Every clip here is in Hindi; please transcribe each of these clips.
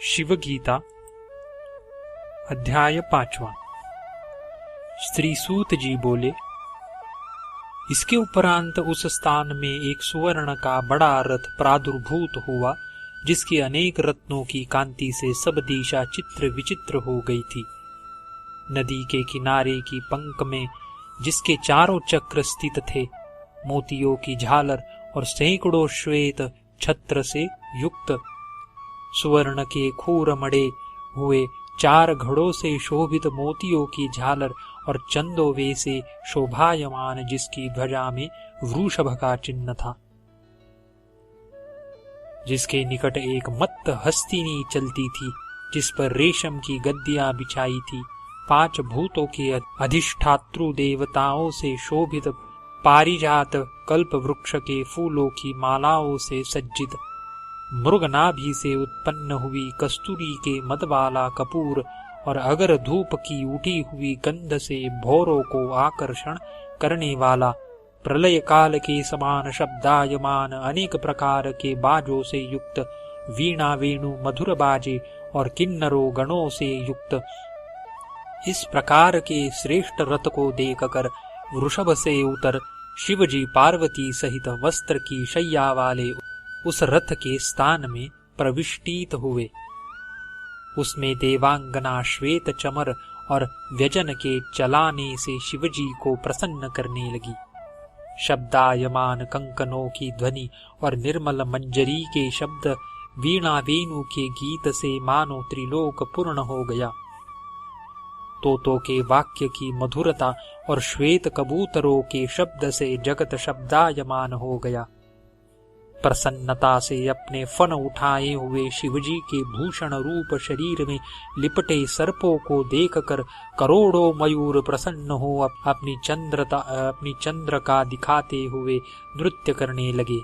शिव गीता अध्याय 5वां। श्री सूत जी बोले, इसके उपरांत उस स्थान में एक सुवर्ण का बड़ा रथ प्रादुर्भूत हुआ, जिसकी अनेक रत्नों की कांति से सब दिशा चित्र विचित्र हो गई थी। नदी के किनारे की पंख में, जिसके चारों चक्र स्थित थे, मोतियों की झालर और सैकड़ों श्वेत छत्र से युक्त सुवर्ण के खूर मड़े हुए 4 घड़ों से शोभित मोतियों की झालर और चंदोवे से शोभायमान, जिसकी ध्वजा में वृषभ का चिन्ह था। जिसके निकट एक मत्त हस्तिनी चलती थी, जिस पर रेशम की गद्दियां बिछाई थी। 5 भूतों के अधिष्ठातृ देवताओं से शोभित पारिजात कल्प वृक्ष के फूलों की मालाओं से सज्जित, मृगनाभि से उत्पन्न हुई कस्तूरी के मद वाला कपूर और अगर धूप की उठी हुई गंध से भौरों को आकर्षण करने वाला, प्रलय काल के समान शब्दायमान अनेक प्रकार के बाजों से युक्त, वीणा वेणु मधुर बाजे और किन्नरों गणों से युक्त, इस प्रकार के श्रेष्ठ रथ को देखकर वृषभ से उतर शिवजी पार्वती सहित वस्त्र की शैया वाले उस रथ के स्थान में प्रविष्टित हुए। उसमें देवांगना श्वेत चमर और व्यजन के चलाने से शिवजी को प्रसन्न करने लगी। शब्दायमान कंकनों की ध्वनि और निर्मल मंजरी के शब्द, वीणा वेणु के गीत से मानो त्रिलोक पूर्ण हो गया। तोतों के वाक्य की मधुरता और श्वेत कबूतरों के शब्द से जगत शब्दायमान हो गया। प्रसन्नता से अपने फन उठाए हुए शिवजी के भूषण रूप शरीर में लिपटे सर्पों को देखकर करोड़ों मयूर प्रसन्न हो अपनी चंद्रका दिखाते हुए नृत्य करने लगे।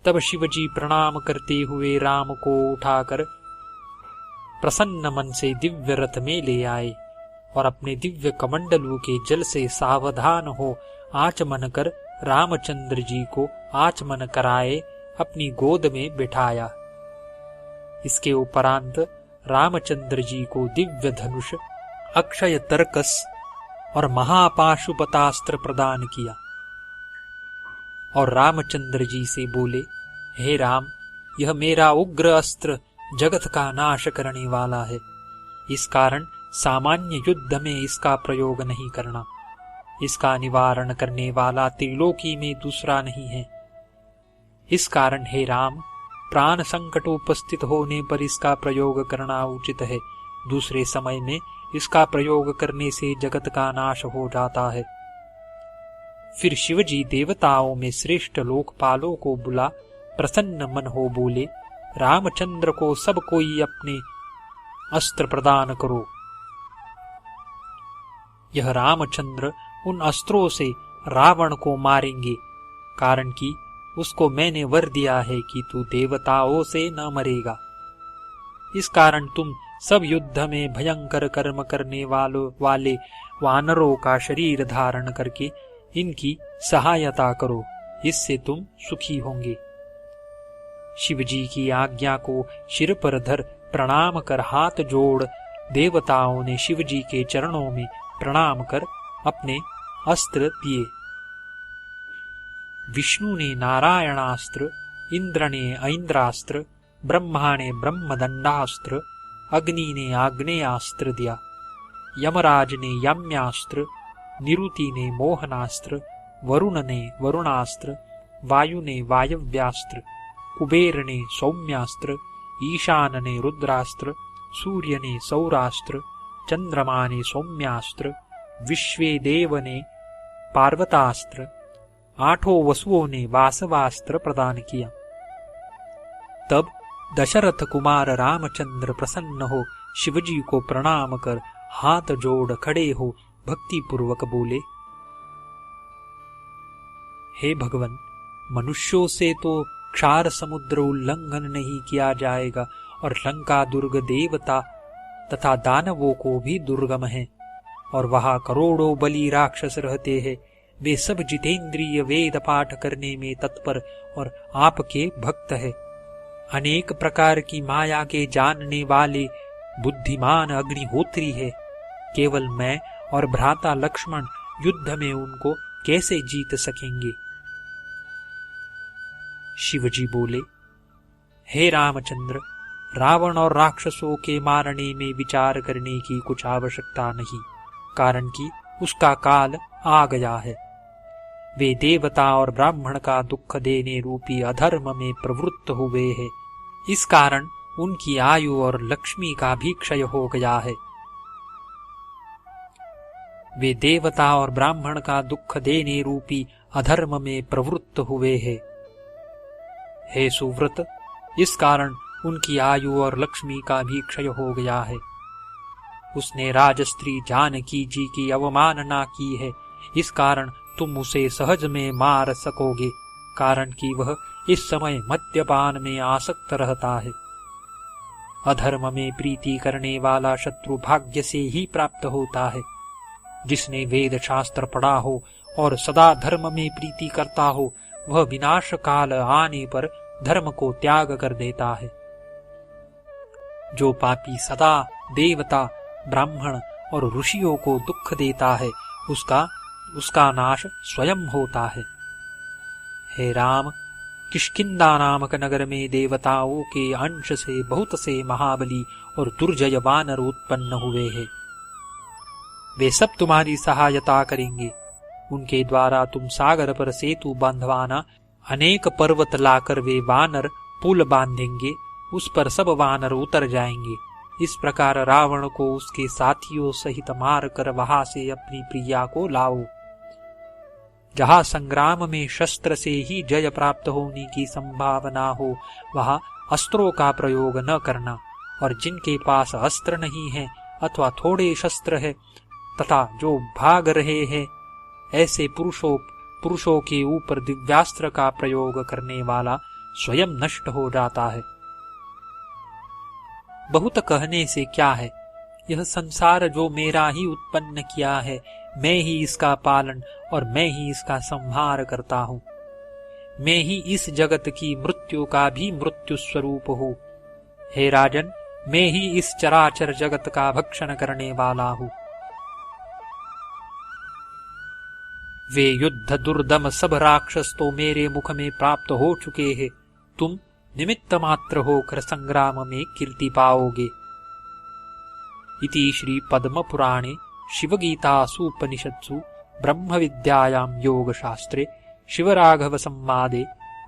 तब शिवजी प्रणाम करते हुए राम को उठाकर प्रसन्न मन से दिव्य रथ में ले आए और अपने दिव्य कमंडलू के जल से सावधान हो आचमन कर रामचंद्र जी को आचमन कराए अपनी गोद में बिठाया। इसके उपरांत रामचंद्र जी को दिव्य धनुष, अक्षय तर्कस और महापाशुपतास्त्र प्रदान किया और रामचंद्र जी से बोले, हे राम, यह मेरा उग्र अस्त्र जगत का नाश करने वाला है। इस कारण सामान्य युद्ध में इसका प्रयोग नहीं करना। इसका निवारण करने वाला त्रिलोकी में दूसरा नहीं है। इस कारण हे राम, प्राण संकट उपस्थित होने पर इसका प्रयोग करना उचित है। दूसरे समय में इसका प्रयोग करने से जगत का नाश हो जाता है। फिर शिवजी देवताओं में श्रेष्ठ लोकपालों को बुला प्रसन्न मन हो बोले, रामचंद्र को सब कोई अपने अस्त्र प्रदान करो। यह रामचंद्र उन अस्त्रों से रावण को मारेंगे, कारण कि उसको मैंने वर दिया है कि तू देवताओं से न मरेगा। इस कारण तुम सब युद्ध में भयंकर कर्म करने वाले वानरों का शरीर धारण करके इनकी सहायता करो, इससे तुम सुखी होंगे। शिवजी की आज्ञा को सिर पर धर प्रणाम कर हाथ जोड़ देवताओं ने शिवजी के चरणों में प्रणाम कर अपने अस्त्र दिए। विष्णु ने नारायणास्त्र, इंद्र ने ऐन्द्रास्त्र, ब्रह्मा ने ब्रह्मदंडास्त्र, अग्नि ने आग्नेयास्त्र दिया। यमराज ने यम्यास्त्र, निरुति ने मोहनास्त्र, वरुण ने वरुणास्त्र, वायु ने वायव्यास्त्र, कुबेर ने सौम्यास्त्र, ईशान ने रुद्रास्त्र, सूर्य ने सौरास्त्र, चंद्रमा ने सौम्यास्त्र, विश्वे देव ने पार्वतास्त्र, 8 वसुओं ने वासवास्त्र प्रदान किया। तब दशरथ कुमार रामचंद्र प्रसन्न हो शिवजी को प्रणाम कर हाथ जोड़ खड़े हो भक्ति पूर्वक बोले, हे भगवन, मनुष्यों से तो क्षार समुद्र उल्लंघन नहीं किया जाएगा और लंका दुर्ग देवता तथा दानवों को भी दुर्गम है और वहां करोड़ों बलि राक्षस रहते हैं। वे सब जितेंद्रिय वेद पाठ करने में तत्पर और आपके भक्त है। अनेक प्रकार की माया के जानने वाले बुद्धिमान अग्निहोत्री है। केवल मैं और भ्राता लक्ष्मण युद्ध में उनको कैसे जीत सकेंगे? शिवजी बोले, हे रामचंद्र, रावण और राक्षसों के मारने में विचार करने की कुछ आवश्यकता नहीं, कारण कि उसका काल आ गया है। वे देवता और ब्राह्मण का दुख देने रूपी अधर्म में प्रवृत्त हुए हैं। इस कारण उनकी आयु और लक्ष्मी का भी क्षय हो गया है। वे देवता और ब्राह्मण का दुख देने रूपी अधर्म में प्रवृत्त हुए हैं। हे सुव्रत, इस कारण उनकी आयु और लक्ष्मी का भी क्षय हो गया है। उसने राजस्त्री जानकी जी की अवमानना की है, इस कारण तुम उसे सहज में मार सकोगे, कारण कि वह इस समय मद्यपान में आसक्त रहता है। अधर्म में प्रीति करने वाला शत्रु भाग्य से ही प्राप्त होता है। जिसने वेद शास्त्र पढ़ा हो और सदा धर्म में प्रीति करता हो, वह विनाश काल आने पर धर्म को त्याग कर देता है। जो पापी सदा देवता, ब्राह्मण और ऋषियों को दुख देता है, उसका नाश स्वयं होता है। हे राम, किष्किंधा नामक नगर में देवताओं के अंश से बहुत से महाबली और दुर्जय वानर उत्पन्न हुए हैं। वे सब तुम्हारी सहायता करेंगे। उनके द्वारा तुम सागर पर सेतु बांधवाना। अनेक पर्वत लाकर वे वानर पुल बांधेंगे, उस पर सब वानर उतर जाएंगे। इस प्रकार रावण को उसके साथियों सहित मार कर वहां से अपनी प्रिया को लाओ। जहां संग्राम में शस्त्र से ही जय प्राप्त होने की संभावना हो, वहां अस्त्रों का प्रयोग न करना, और जिनके पास अस्त्र नहीं है अथवा थोड़े शस्त्र है तथा जो भाग रहे हैं, ऐसे पुरुषों के ऊपर दिव्यास्त्र का प्रयोग करने वाला स्वयं नष्ट हो जाता है। बहुत कहने से क्या है, यह संसार जो मेरा ही उत्पन्न किया है, मैं ही इसका पालन और मैं ही इसका संहार करता हूँ। मैं ही इस जगत की मृत्यु का भी मृत्यु स्वरूप हूँ। हे राजन, मैं ही इस चराचर जगत का भक्षण करने वाला हूँ। वे युद्ध दुर्दम सब राक्षस तो मेरे मुख में प्राप्त हो चुके हैं। तुम निमित्त मात्र होकर संग्राम में कीर्ति पाओगे। इति श्री पद्म पुराणे शिवगीतासूपनिषत्सु ब्रह्म विद्यायां योगशास्त्रे शिवराघव संवादे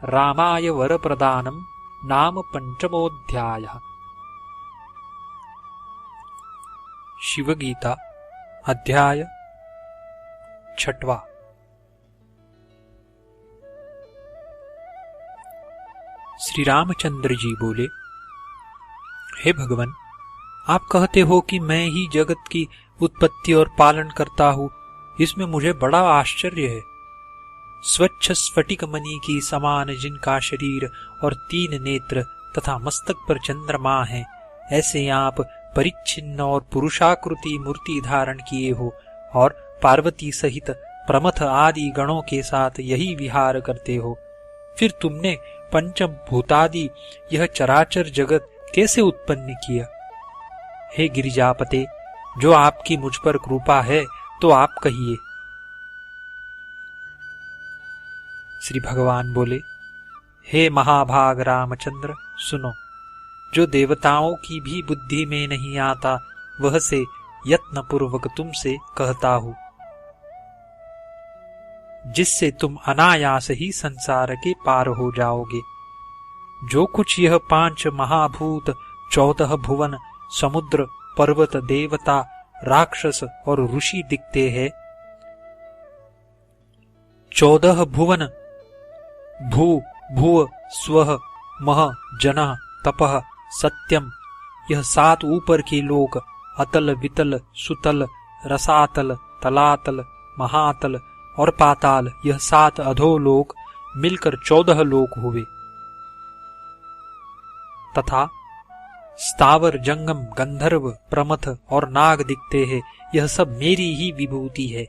रामाय वरप्रदानं नाम पंचमोऽध्यायः। शिवगीता अध्याय 6वां। श्री रामचंद्र जी बोले, हे भगवान, आप कहते हो कि मैं ही जगत की उत्पत्ति और पालन करता हूँ। इसमें मुझे बड़ा आश्चर्य है। स्वच्छ स्फटिक मणि की समान जिनका शरीर और 3 नेत्र तथा मस्तक पर चंद्रमा है, ऐसे आप परिच्छिन्न और पुरुषाकृति मूर्ति धारण किए हो और पार्वती सहित प्रमथ आदि गणों के साथ यही विहार करते हो। फिर तुमने पंचभूतादि यह चराचर जगत कैसे उत्पन्न किया? हे गिरिजापते, जो आपकी मुझ पर कृपा है तो आप कहिए। श्री भगवान बोले, हे महाभाग रामचंद्र, सुनो। जो देवताओं की भी बुद्धि में नहीं आता, वह से यत्न पूर्वक तुमसे कहता हूं, जिससे तुम अनायास ही संसार के पार हो जाओगे। जो कुछ यह 5 महाभूत, 14 भुवन, समुद्र, पर्वत, देवता, राक्षस और ऋषि दिखते हैं, 14 भुवन भू भुव स्वः मह जनः तपः सत्यम, यह 7 ऊपर के लोक, अतल वितल सुतल रसातल तलातल महातल और पाताल, यह 7 अधोलोक मिलकर 14 लोक हुए। तथा स्थावर जंगम गंधर्व प्रमथ और नाग दिखते हैं, यह सब मेरी ही विभूति है।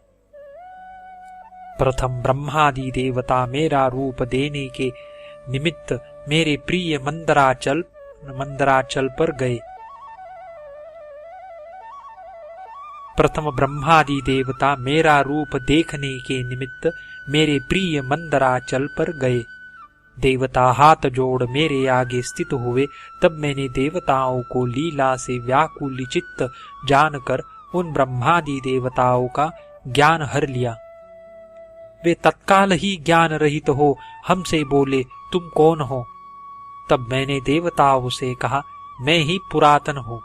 प्रथम ब्रह्मादि देवता मेरा रूप देने के निमित्त मेरे प्रिय मंदराचल पर गए। प्रथम ब्रह्मादि देवता मेरा रूप देखने के निमित्त मेरे प्रिय मंदराचल पर गए। देवता हाथ जोड़ मेरे आगे स्थित हुए, तब मैंने देवताओं को लीला से व्याकुल चित्त जानकर उन ब्रह्मादि देवताओं का ज्ञान हर लिया। वे तत्काल ही ज्ञान रहित हो हमसे बोले, तुम कौन हो? तब मैंने देवताओं से कहा, मैं ही पुरातन हूं।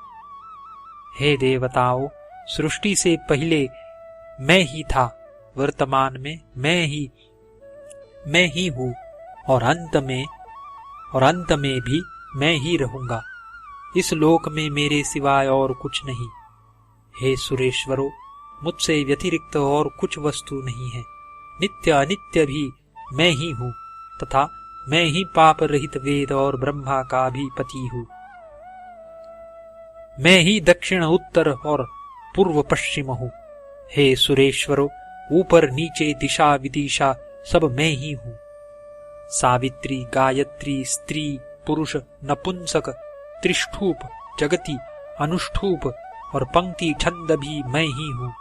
हे देवताओं, सृष्टि से पहले मैं ही था, वर्तमान में मैं ही हूं और अंत में भी मैं ही रहूंगा। इस लोक में मेरे सिवाय और कुछ नहीं। हे सुरेश्वरों, मुझसे व्यतिरिक्त और कुछ वस्तु नहीं है। नित्य अनित्य भी मैं ही हूं तथा मैं ही पाप रहित वेद और ब्रह्मा का भी पति हूं। मैं ही दक्षिण उत्तर और पूर्व पश्चिम हूं। हे सुरेश्वरों, ऊपर नीचे दिशा विदिशा सब मैं ही हूं। सावित्री, गायत्री, स्त्री, पुरुष, नपुंसक, त्रिष्ठूप, जगति, अनुष्ठूप और पंक्ति छंद भी मैं ही हूं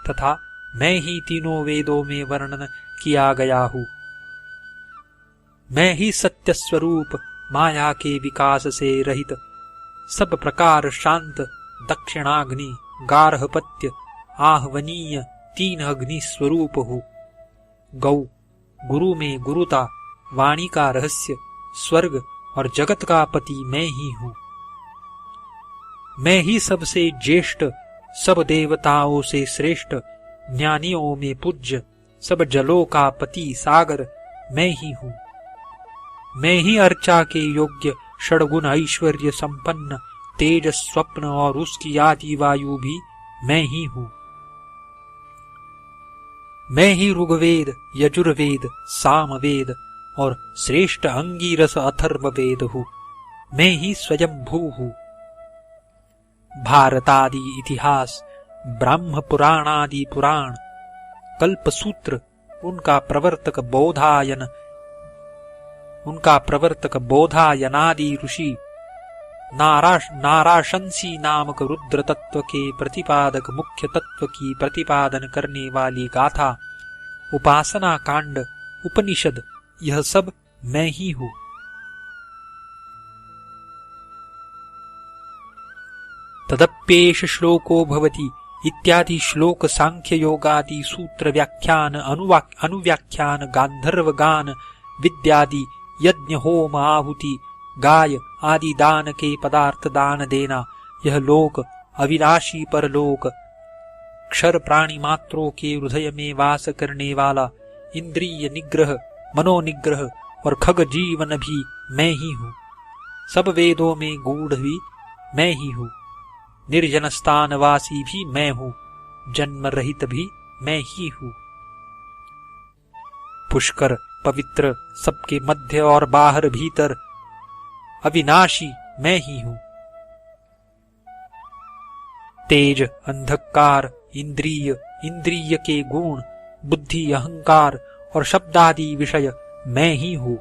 तथा मैं ही तीनों वेदों में वर्णन किया गया हूं। मैं ही सत्य स्वरूप, माया के विकास से रहित, सब प्रकार शांत, दक्षिणाग्नि, गार्हपत्य, आहवनीय तीन अग्नि स्वरूप हूं। गौ, गुरु में गुरुता, वाणी का रहस्य, स्वर्ग और जगत का पति मैं ही हूं। मैं ही सबसे ज्येष्ठ, सब देवताओं से श्रेष्ठ, ज्ञानियों में पूज्य, सब जलों का पति सागर मैं ही हूं। मैं ही अर्चा के योग्य, षड्गुण ऐश्वर्य संपन्न, तेज, स्वप्न और उसकी आदि वायु भी मैं ही हूं। मैं ही ऋग्वेद, यजुर्वेद, सामवेद और श्रेष्ठ अंगीरस अथर्ववेद हूं। मैं ही स्वयंभू हूं। भारतादि इतिहास, ब्रह्म पुराणादि पुराण, कल्पसूत्र, उनका प्रवर्तक बोधायनादि ऋषि, नाराशंसी नामक रुद्र तत्व के प्रतिपादक मुख्य तत्व की प्रतिपादन करने वाली गाथा, उपासना कांड, उपनिषद, यह सब मैं ही हूं। तदप्येष श्लोको भवति इत्यादि श्लोक सांख्य योगादि सूत्र व्याख्यान अनुव्याख्यान गांधर्व गान विद्यादि यज्ञ होम आहुति गाय आदि दान के पदार्थ दान देना, यह लोक अविनाशी परलोक, क्षर प्राणी मात्रों के हृदय में वास करने वाला, इंद्रिय निग्रह, मनोनिग्रह और खग जीवन भी मैं ही हूं। सब वेदों में गूढ़ भी मैं ही हूं। निर्जन स्थान वासी भी मैं हूं। जन्म रहित भी मैं ही हूं। पुष्कर, पवित्र, सबके मध्य और बाहर भीतर अविनाशी मैं ही हूं। तेज, अंधकार, इंद्रिय के गुण, बुद्धि, अहंकार और शब्दादि विषय मैं ही हूं।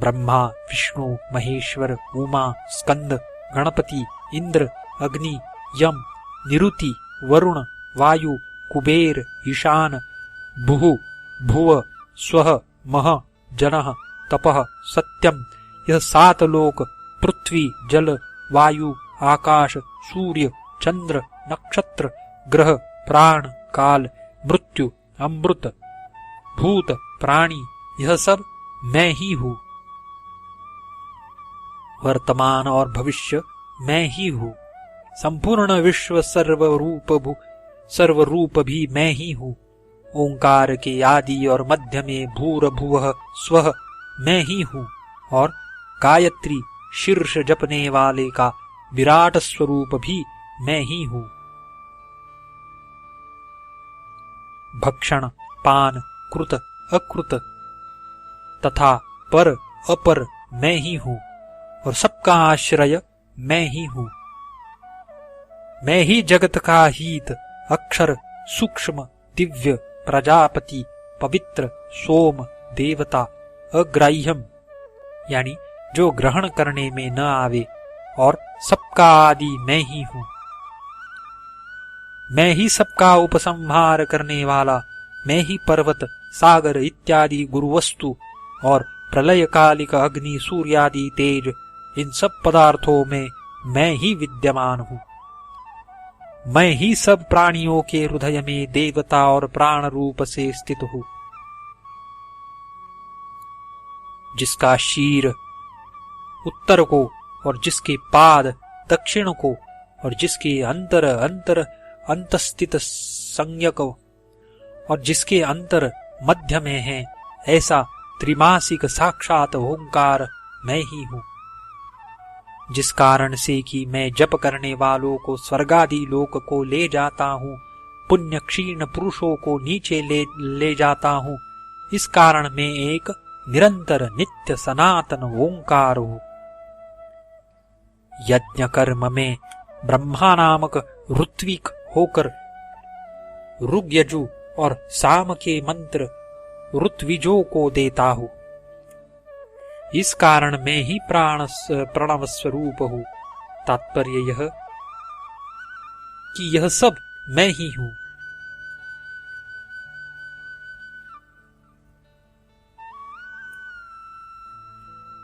ब्रह्मा, विष्णु, महेश्वर, उमा, स्कंद, गणपति, इंद्र, अग्नि, यम, निरुति, वरुण, वायु, कुबेर, ईशान, भुः, भुव, स्वः, मह, जनः, तपः, सत्यम, यह 7 लोक, पृथ्वी, जल, वायु, आकाश, सूर्य, चंद्र, नक्षत्र, ग्रह, प्राण, काल, मृत्यु, अमृत, भूत, प्राणी, यह सब मैं ही हूं। वर्तमान और भविष्य मैं ही हूं। संपूर्ण विश्व सर्वरूप भी मैं ही हूं। ओंकार के आदि और मध्य में भूर्भुवः स्वः मैं ही हूं और गायत्री शीर्ष जपने वाले का विराट स्वरूप भी मैं ही हूं। भक्षण, पान, कृत, अकृत तथा पर अपर मैं ही हूं और सबका आश्रय मैं ही हूं। मैं ही जगत का हित, अक्षर, सूक्ष्म, दिव्य, प्रजापति, पवित्र, सोम, देवता, अग्राह्यम, यानी जो ग्रहण करने में न आवे, और सबका आदि मैं ही हूँ। मैं ही सबका उपसंहार करने वाला, मैं ही पर्वत, सागर इत्यादि गुरुवस्तु और प्रलयकालिक अग्नि, सूर्यादि तेज, इन सब पदार्थों में मैं ही विद्यमान हूँ। मैं ही सब प्राणियों के हृदय में देवता और प्राण रूप से स्थित हूँ। जिसका शीर उत्तर को और जिसके पाद दक्षिण को और जिसके अंतस्थित संज्ञक और जिसके अंतर मध्य में है, ऐसा त्रिमासिक साक्षात ओंकार मैं ही हूँ। जिस कारण से कि मैं जप करने वालों को स्वर्गादि लोक को ले जाता हूँ, पुण्य क्षीण पुरुषों को नीचे ले जाता हूँ, इस कारण मैं एक निरंतर नित्य सनातन ओंकार हूँ। यज्ञ कर्म में ब्रह्मा नामक ऋत्विक होकर ऋग्यजु और साम के मंत्र ऋत्विजों को देता हूँ। इस कारण मैं ही प्रणव स्वरूप हूँ। तात्पर्य यह कि यह सब मैं ही हूँ।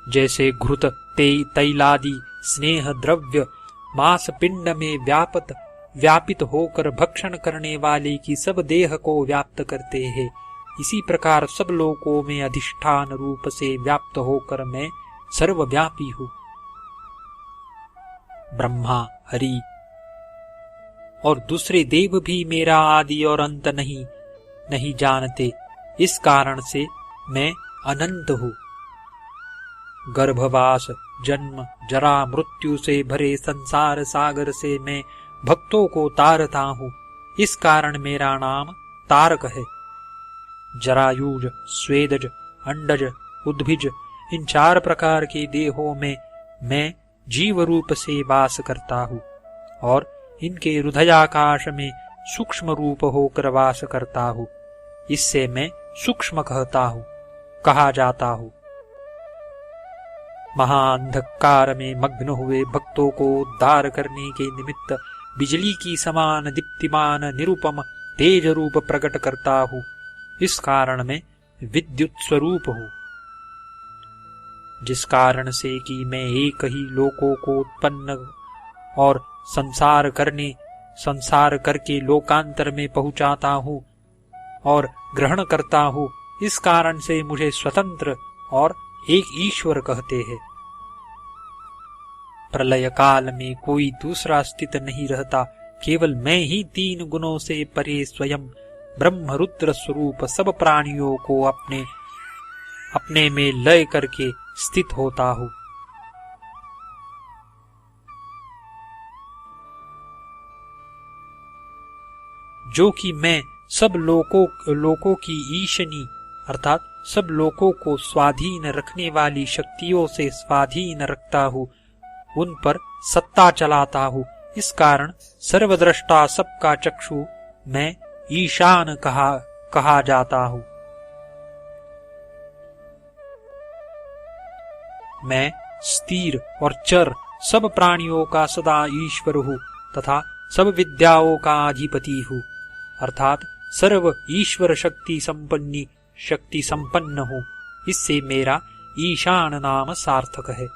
जैसे घृत तैलादि स्नेह द्रव्य मांस पिंड में व्यापित होकर भक्षण करने वाले की सब देह को व्याप्त करते हैं, इसी प्रकार सब लोकों में अधिष्ठान रूप से व्याप्त होकर मैं सर्वव्यापी हूँ। ब्रह्मा, हरि और दूसरे देव भी मेरा आदि और अंत नहीं जानते, इस कारण से मैं अनंत हूँ। गर्भवास, जन्म, जरा, मृत्यु से भरे संसार सागर से मैं भक्तों को तारता हूँ, इस कारण मेरा नाम तारक है। जरायुज, स्वेदज, अंडज, उद्भिज, इन 4 प्रकार के देहों में मैं जीव रूप से वास करता हूँ और इनके हृदयाकाश में सूक्ष्म रूप होकर वास करता हूँ, इससे मैं सूक्ष्म कहा जाता हूँ। महाअंधकार में मग्न हुए भक्तों को उद्धार करने के निमित्त बिजली की समान दीप्तिमान निरुपम तेज रूप प्रकट करता हूँ, इस कारण मैं विद्युत स्वरूप हूँ। जिस कारण से कि मैं एक ही लोकों को उत्पन्न और संसार करके लोकांतर में पहुंचाता हूँ और ग्रहण करता हूँ, इस कारण से मुझे स्वतंत्र और एक ईश्वर कहते हैं। प्रलय काल में कोई दूसरा स्थित नहीं रहता, केवल मैं ही 3 गुणों से परे स्वयं ब्रह्म रुद्र स्वरूप सब प्राणियों को अपने में लय करके स्थित होता हूँ। जो कि मैं सब लोकों की ईशनी अर्थात सब लोकों को स्वाधीन रखने वाली शक्तियों से स्वाधीन रखता हूँ, उन पर सत्ता चलाता हूँ, इस कारण सर्वद्रष्टा सबका चक्षु मैं ईशान कहा जाता हूँ। मैं स्थिर और चर सब प्राणियों का सदा ईश्वर हूँ तथा सब विद्याओं का अधिपति हूँ, अर्थात सर्व ईश्वर शक्ति संपन्न हूँ, इससे मेरा ईशान नाम सार्थक है।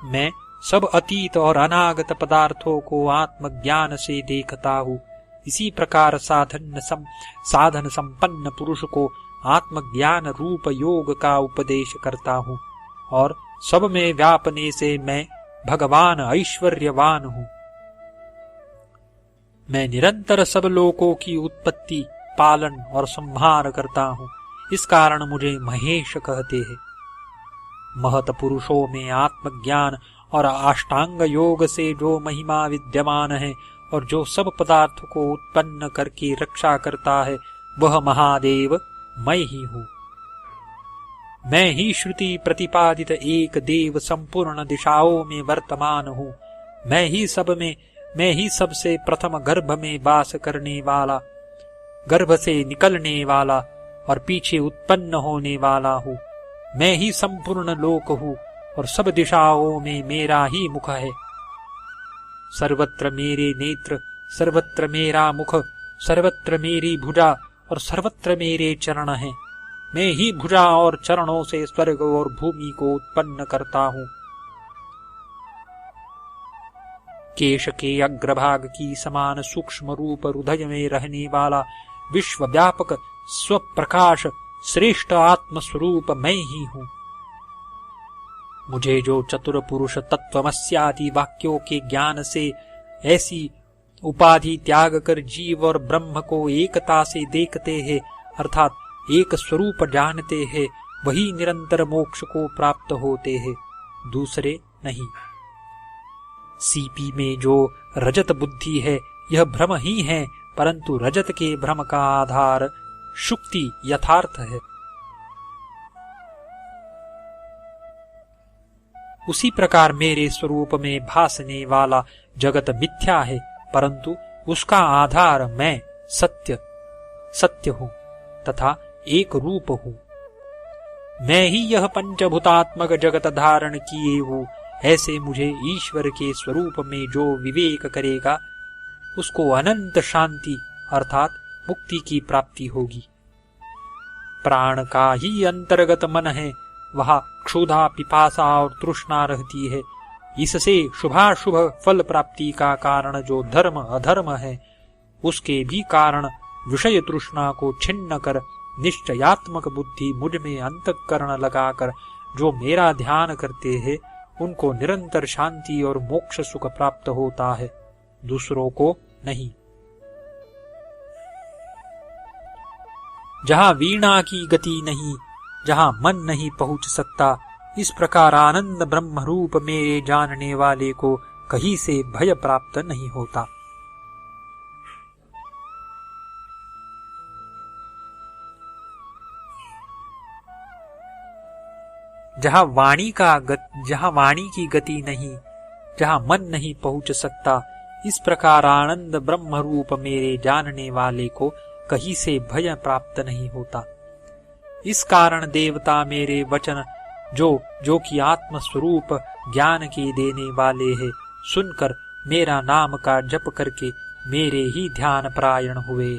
मैं सब अतीत और अनागत पदार्थों को आत्मज्ञान से देखता हूँ, इसी प्रकार साधन संपन्न पुरुष को आत्मज्ञान रूप योग का उपदेश करता हूँ और सब में व्यापने से मैं भगवान ऐश्वर्यवान हूँ। मैं निरंतर सब लोकों की उत्पत्ति, पालन और संहार करता हूँ, इस कारण मुझे महेश कहते हैं। महत पुरुषों में आत्मज्ञान और अष्टांग योग से जो महिमा विद्यमान है और जो सब पदार्थ को उत्पन्न करके रक्षा करता है, वह महादेव मैं ही हूँ। मैं ही श्रुति प्रतिपादित एक देव संपूर्ण दिशाओं में वर्तमान हूँ। मैं ही सबसे प्रथम गर्भ में वास करने वाला, गर्भ से निकलने वाला और पीछे उत्पन्न होने वाला हूँ। मैं ही संपूर्ण लोक हूँ और सब दिशाओं में मेरा ही मुख है। सर्वत्र मेरे नेत्र, सर्वत्र मेरा मुख, सर्वत्र मेरी भुजा और सर्वत्र मेरे चरण हैं। मैं ही भुजा और चरणों से स्वर्ग और भूमि को उत्पन्न करता हूँ। केश के अग्रभाग की समान सूक्ष्म रूप हृदय में रहने वाला विश्वव्यापक स्वप्रकाश श्रेष्ठ आत्म स्वरूप मैं ही हूँ। मुझे जो चतुर पुरुष तत्वमस्यादि वाक्यों के ज्ञान से ऐसी उपाधि त्याग कर जीव और ब्रह्म को एकता से देखते हैं, अर्थात एक स्वरूप जानते हैं, वही निरंतर मोक्ष को प्राप्त होते हैं, दूसरे नहीं। सीपी में जो रजत बुद्धि है यह भ्रम ही है, परंतु रजत के भ्रम का आधार शुक्ति यथार्थ है। उसी प्रकार मेरे स्वरूप में भासने वाला जगत मिथ्या है, परंतु उसका आधार मैं सत्य हूँ तथा एक रूप हूँ। मैं ही यह पंचभूतात्मक जगत धारण किए हूँ। ऐसे मुझे ईश्वर के स्वरूप में जो विवेक करेगा उसको अनंत शांति अर्थात मुक्ति की प्राप्ति होगी। प्राण का ही अंतर्गत मन है, वहाँ क्षुधा, पिपासा और तृष्णा रहती है। इससे शुभाशुभ फल प्राप्ति का कारण जो धर्म अधर्म है, उसके भी कारण विषय तृष्णा को छिन्न कर निश्चयात्मक बुद्धि मुझ में अंतःकरण लगाकर जो मेरा ध्यान करते हैं, उनको निरंतर शांति और मोक्ष सुख प्राप्त होता है, दूसरों को नहीं। जहाँ वीणा की गति नहीं, जहाँ मन नहीं पहुंच सकता, इस प्रकार आनंद ब्रह्म रूप मेरे जानने वाले को कहीं से भय प्राप्त नहीं होता। जहाँ वाणी की गति नहीं, जहाँ मन नहीं पहुंच सकता, इस प्रकार आनंद ब्रह्म रूप मेरे जानने वाले को कहीं से भय प्राप्त नहीं होता। इस कारण देवता मेरे वचन जो कि आत्म स्वरूप ज्ञान के देने वाले हैं, सुनकर मेरा नाम का जप करके मेरे ही ध्यान परायण हुए।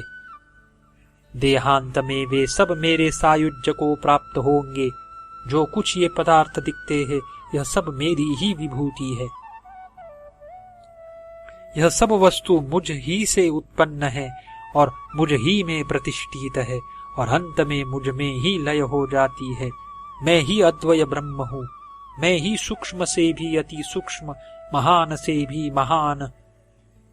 देहांत में वे सब मेरे सायुज्य को प्राप्त होंगे। जो कुछ ये पदार्थ दिखते हैं, यह सब मेरी ही विभूति है। यह सब वस्तु मुझ ही से उत्पन्न है और मुझ ही में प्रतिष्ठित है और अंत में मुझ में ही लय हो जाती है। मैं ही अद्वय ब्रह्म हूँ। मैं ही सूक्ष्म से भी अति सूक्ष्म, महान से भी महान।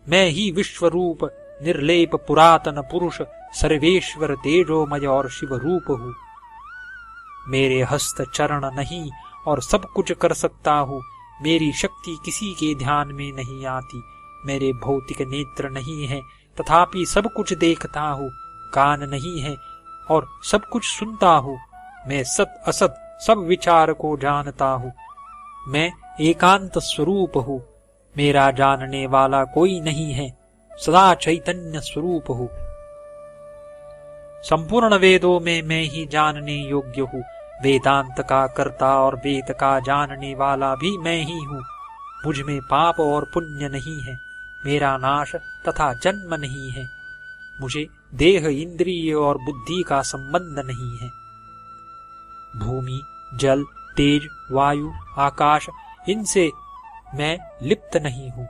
मैं ही विश्वरूप, निर्लेप, पुरातन पुरुष, सर्वेश्वर, तेजोमय और शिव रूप हूँ। मेरे हस्त चरण नहीं और सब कुछ कर सकता हूँ। मेरी शक्ति किसी के ध्यान में नहीं आती। मेरे भौतिक नेत्र नहीं है, तथापि सब कुछ देखता हूँ। कान नहीं है और सब कुछ सुनता हूँ। मैं सत असत सब विचार को जानता हूँ। मैं एकांत स्वरूप हूँ। मेरा जानने वाला कोई नहीं है। सदा चैतन्य स्वरूप हूँ। संपूर्ण वेदों में मैं ही जानने योग्य हूँ। वेदांत का कर्ता और वेद का जानने वाला भी मैं ही हूँ। मुझ में पाप और पुण्य नहीं है। मेरा नाश तथा जन्म नहीं है। मुझे देह, इंद्रिय और बुद्धि का संबंध नहीं है। भूमि, जल, तेज, वायु, आकाश, इनसे मैं लिप्त नहीं हूँ।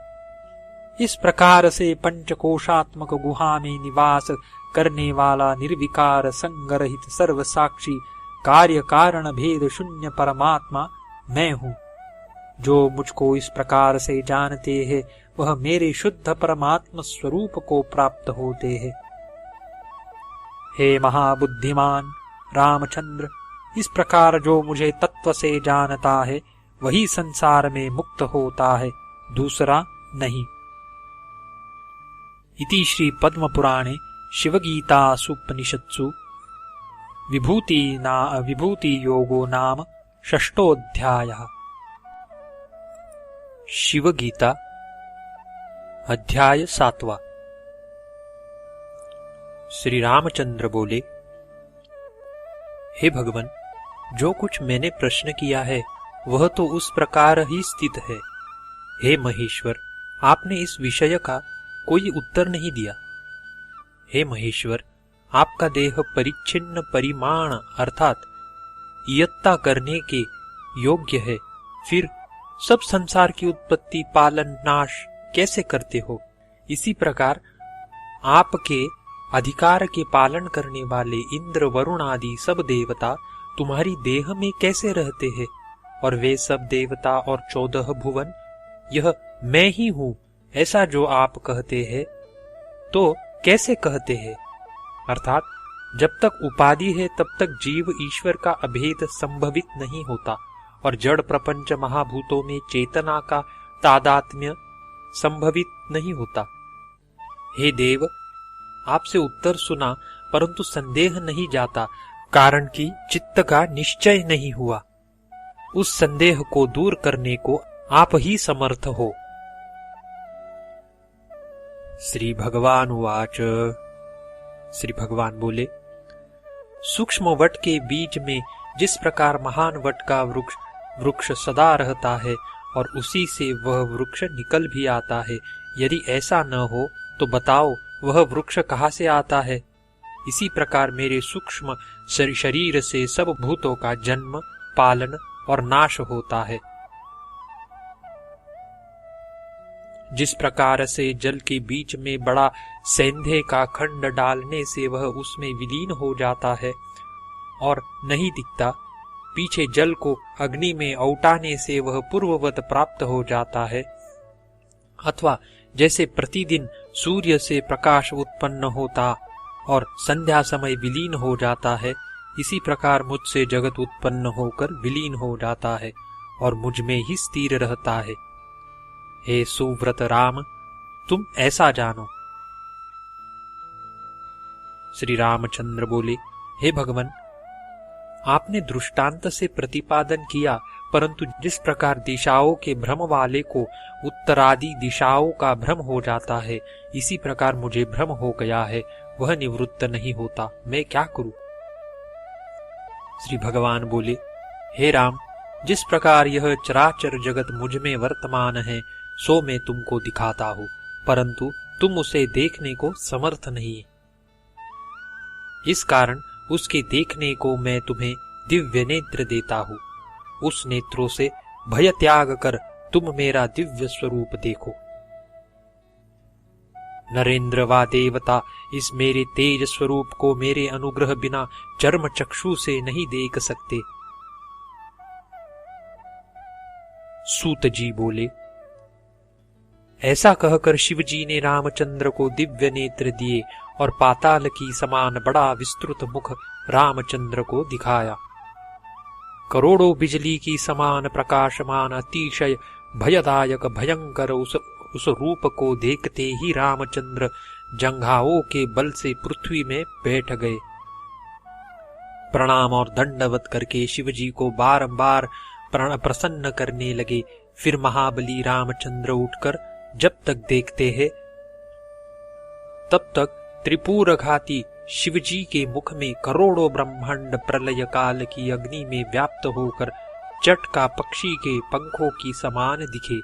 इस प्रकार से पंचकोशात्मक गुहा में निवास करने वाला निर्विकार, संगरहित, सर्वसाक्षी, कार्य कारण भेद शून्य परमात्मा मैं हूँ। जो मुझको इस प्रकार से जानते हैं, वह मेरे शुद्ध परमात्म स्वरूप को प्राप्त होते हैं। हे महाबुद्धिमान रामचंद्र, इस प्रकार जो मुझे तत्व से जानता है, वही संसार में मुक्त होता है, दूसरा नहीं। इति श्री पद्म पुराणे शिवगीतासूपनिषत्सु विभूति योगो नाम षष्ठोऽध्यायः। शिवगीता अध्याय 7वां। श्री रामचंद्र बोले, हे भगवन, जो कुछ मैंने प्रश्न किया है वह तो उस प्रकार ही स्थित है। हे महेश्वर, आपने इस विषय का कोई उत्तर नहीं दिया। हे महेश्वर, आपका देह परिच्छिन्न परिमाण अर्थात इयत्ता करने के योग्य है, फिर सब संसार की उत्पत्ति पालन नाश कैसे करते हो? इसी प्रकार आपके अधिकार के पालन करने वाले इंद्र वरुण आदि सब देवता तुम्हारी देह में कैसे रहते हैं? और वे सब देवता और 14 भुवन यह मैं ही हूं, ऐसा जो आप कहते हैं तो कैसे कहते हैं? अर्थात जब तक उपाधि है तब तक जीव ईश्वर का अभेद संभवित नहीं होता और जड़ प्रपंच महाभूतों में चेतना का तादात्म्य संभवित नहीं होता। हे देव, आपसे उत्तर सुना परंतु संदेह नहीं जाता, कारण कि चित्त का निश्चय नहीं हुआ। उस संदेह को दूर करने को आप ही समर्थ हो। श्री भगवान उवाच। श्री भगवान बोले, सूक्ष्म वट के बीज में जिस प्रकार महान वट का वृक्ष सदा रहता है और उसी से वह वृक्ष निकल भी आता है, यदि ऐसा न हो तो बताओ वह वृक्ष कहाँ से आता है? इसी प्रकार मेरे सूक्ष्म शरीर से सब भूतों का जन्म, पालन और नाश होता है। जिस प्रकार से जल के बीच में बड़ा सेंधे का खंड डालने से वह उसमें विलीन हो जाता है और नहीं दिखता, पीछे जल को अग्नि में औटाने से वह पूर्ववत प्राप्त हो जाता है, अथवा जैसे प्रतिदिन सूर्य से प्रकाश उत्पन्न होता और संध्या समय विलीन हो जाता है, इसी प्रकार मुझसे जगत उत्पन्न होकर विलीन हो जाता है और मुझ में ही स्थिर रहता है। हे सुव्रत राम, तुम ऐसा जानो। श्री रामचंद्र बोले, हे भगवान, आपने दृष्टांत से प्रतिपादन किया, परंतु जिस प्रकार दिशाओं के भ्रम वाले को उत्तरादि दिशाओं का भ्रम हो जाता है, इसी प्रकार मुझे भ्रम हो गया है, वह निवृत्त नहीं होता, मैं क्या करूं? श्री भगवान बोले, हे राम, जिस प्रकार यह चराचर जगत मुझ में वर्तमान है सो मैं तुमको दिखाता हूं, परंतु तुम उसे देखने को समर्थ नहीं। इस कारण उसके देखने को मैं तुम्हें दिव्य नेत्र देता हूं। उस नेत्रों से भय त्याग कर तुम मेरा दिव्य स्वरूप देखो। नरेंद्र व देवता इस मेरे तेज स्वरूप को मेरे अनुग्रह बिना चर्म चक्षु से नहीं देख सकते। सूत जी बोले, ऐसा कहकर शिवजी ने रामचंद्र को दिव्य नेत्र दिए और पाताल की समान बड़ा विस्तृत मुख रामचंद्र को दिखाया। करोड़ों बिजली की समान प्रकाशमान अतिशय भयदायक भयंकर उस रूप को देखते ही रामचंद्र जंघाओं के बल से पृथ्वी में बैठ गए। प्रणाम और दंडवत करके शिवजी को बारंबार प्रसन्न करने लगे। फिर महाबली रामचंद्र उठकर जब तक देखते हैं तब तक त्रिपुरघाती शिवजी के मुख में करोड़ों ब्रह्मांड प्रलय काल की अग्नि में व्याप्त होकर चट का पक्षी के पंखों की समान दिखे।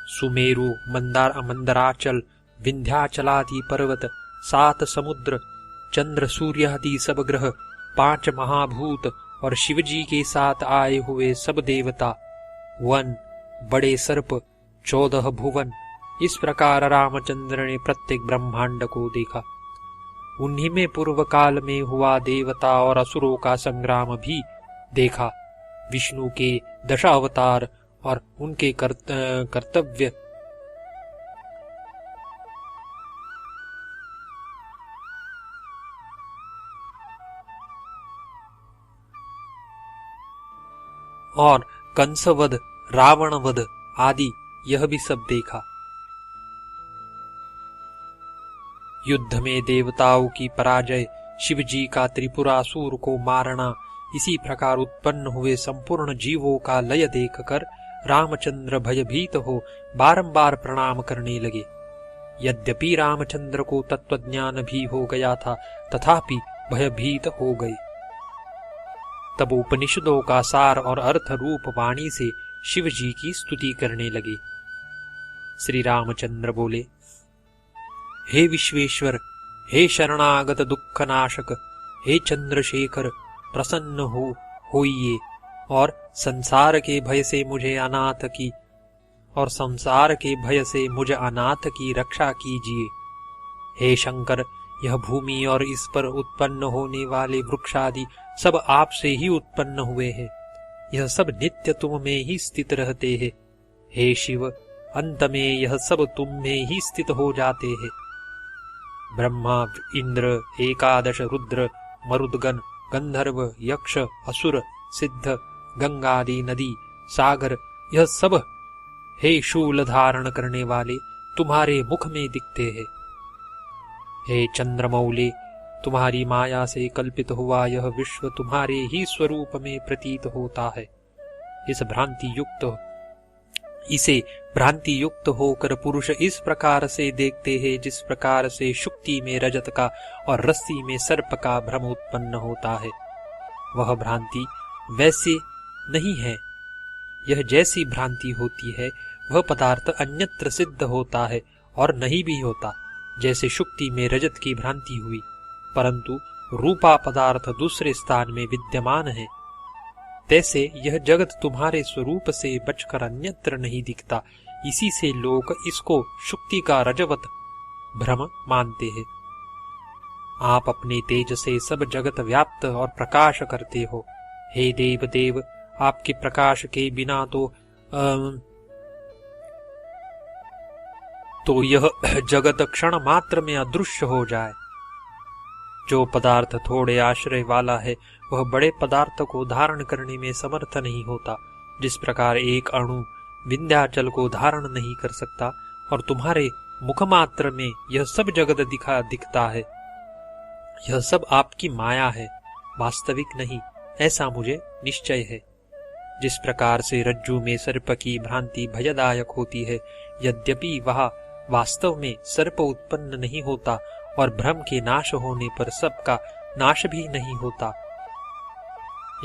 सुमेरु, मंदराचल, विंध्याचलादि पर्वत, 7 समुद्र, चंद्र सूर्यादि सब ग्रह, 5 महाभूत और शिवजी के साथ आए हुए सब देवता, वन, बड़े सर्प, 14 भुवन, इस प्रकार रामचंद्र ने प्रत्येक ब्रह्मांड को देखा। उन्हीं में पूर्व काल में हुआ देवता और असुरों का संग्राम भी देखा। विष्णु के 10 अवतार और उनके कर्तव्य और कंसवध, रावणवध आदि यह भी सब देखा। युद्ध में देवताओं की पराजय, शिवजी का त्रिपुरासुर को मारना, इसी प्रकार उत्पन्न हुए संपूर्ण जीवों का लय देखकर रामचंद्र भयभीत हो बारंबार प्रणाम करने लगे। यद्यपि रामचंद्र को तत्वज्ञान भी हो गया था, तथापि भयभीत हो गए। तब उपनिषदों का सार और अर्थ रूप वाणी से शिव जी की स्तुति करने लगे। श्री रामचंद्र बोले, हे विश्वेश्वर, हे शरणागत दुखनाशक, हे चंद्रशेखर, प्रसन्न होइए और संसार के भय से मुझे अनाथ की रक्षा कीजिए। हे शंकर, यह भूमि और इस पर उत्पन्न होने वाले वृक्षादि सब आपसे ही उत्पन्न हुए हैं। यह सब नित्य तुम में ही स्थित रहते हैं। हे शिव, अंत में यह सब तुम में ही स्थित हो जाते हैं। ब्रह्मा, इंद्र, एकादश रुद्र, मरुदगण, गंधर्व, यक्ष, असुर, सिद्ध, गंगादि नदी, सागर, यह सब हे शूल धारण करने वाले तुम्हारे मुख में दिखते हैं। हे चंद्रमौले, तुम्हारी माया से कल्पित हुआ यह विश्व तुम्हारे ही स्वरूप में प्रतीत होता है। इसे भ्रांति युक्त होकर पुरुष इस प्रकार से देखते हैं जिस प्रकार से शुक्ति में रजत का और रस्सी में सर्प का भ्रम उत्पन्न होता है। वह भ्रांति वैसे नहीं है। यह जैसी भ्रांति होती है वह पदार्थ अन्यत्र सिद्ध होता है और नहीं भी होता, जैसे शुक्ति में रजत की भ्रांति हुई, परंतु रूपा पदार्थ दूसरे स्थान में विद्यमान है। तैसे यह जगत तुम्हारे स्वरूप से बचकर अन्यत्र नहीं दिखता। इसी से लोग इसको शुक्ति का रजवत भ्रम मानते हैं। आप अपने तेज से सब जगत व्याप्त और प्रकाश करते हो। हे देव देव, आपके प्रकाश के बिना तो यह जगत क्षण मात्र में अदृश्य हो जाए। जो पदार्थ थोड़े आश्रय वाला है वह बड़े पदार्थ को धारण करने में समर्थ नहीं होता। जिस प्रकार एक अणु विंध्याचल को धारण नहीं कर सकता और तुम्हारे मुख मात्र में यह सब जगत दिखता है, यह सब आपकी माया है, वास्तविक नहीं, ऐसा मुझे निश्चय है। जिस प्रकार से रज्जु में सर्प की भ्रांति भयदायक होती है, यद्यपि वह वास्तव में सर्प उत्पन्न नहीं होता और भ्रम के नाश होने पर सबका नाश भी नहीं होता,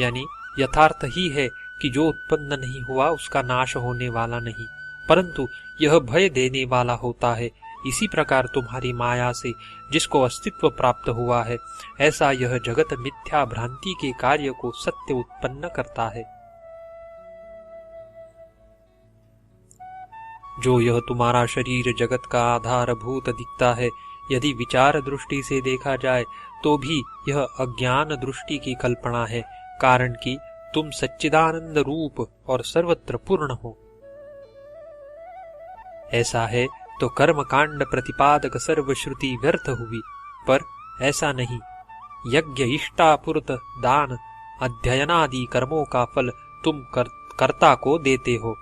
यानी यथार्थ ही है कि जो उत्पन्न नहीं हुआ उसका नाश होने वाला नहीं, परंतु यह भय देने वाला होता है। इसी प्रकार तुम्हारी माया से जिसको अस्तित्व प्राप्त हुआ है, ऐसा यह जगत मिथ्या भ्रांति के कार्य को सत्य उत्पन्न करता है। जो यह तुम्हारा शरीर जगत का आधारभूत दिखता है, यदि विचार दृष्टि से देखा जाए तो भी यह अज्ञान दृष्टि की कल्पना है, कारण कि तुम सच्चिदानंद रूप और सर्वत्र पूर्ण हो। ऐसा है तो कर्म कांड प्रतिपादक सर्वश्रुति व्यर्थ हुई, पर ऐसा नहीं। यज्ञ, इष्टापुरत, दान, अध्ययनादि कर्मों का फल तुम कर्ता को देते हो।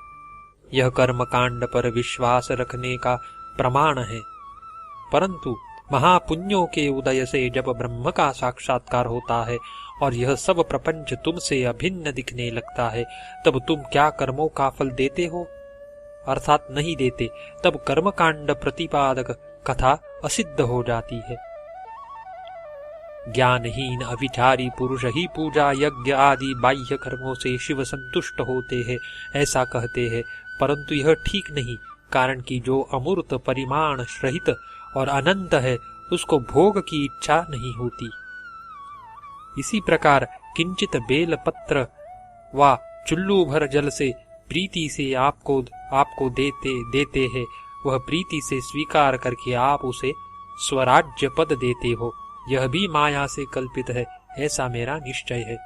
यह कर्म कांड पर विश्वास रखने का प्रमाण है, परंतु महापुण्यों के उदय से जब ब्रह्म का साक्षात्कार होता है और यह सब प्रपंच तुमसे अभिन्न दिखने लगता है, तब तुम क्या कर्मों का फल देते हो? अर्थात नहीं देते। तब कर्मकांड प्रतिपादक कथा असिद्ध हो जाती है। ज्ञानहीन अविचारी पुरुष ही पूजा, यज्ञ आदि बाह्य कर्मों से शिव संतुष्ट होते हैं, ऐसा कहते हैं, परंतु यह ठीक नहीं, कारण कि जो अमूर्त, परिमाण रहित और अनंत है उसको भोग की इच्छा नहीं होती। इसी प्रकार किंचित बेल पत्र व चुल्लू भर जल से प्रीति से आपको देते हैं, वह प्रीति से स्वीकार करके आप उसे स्वराज्य पद देते हो। यह भी माया से कल्पित है, ऐसा मेरा निश्चय है।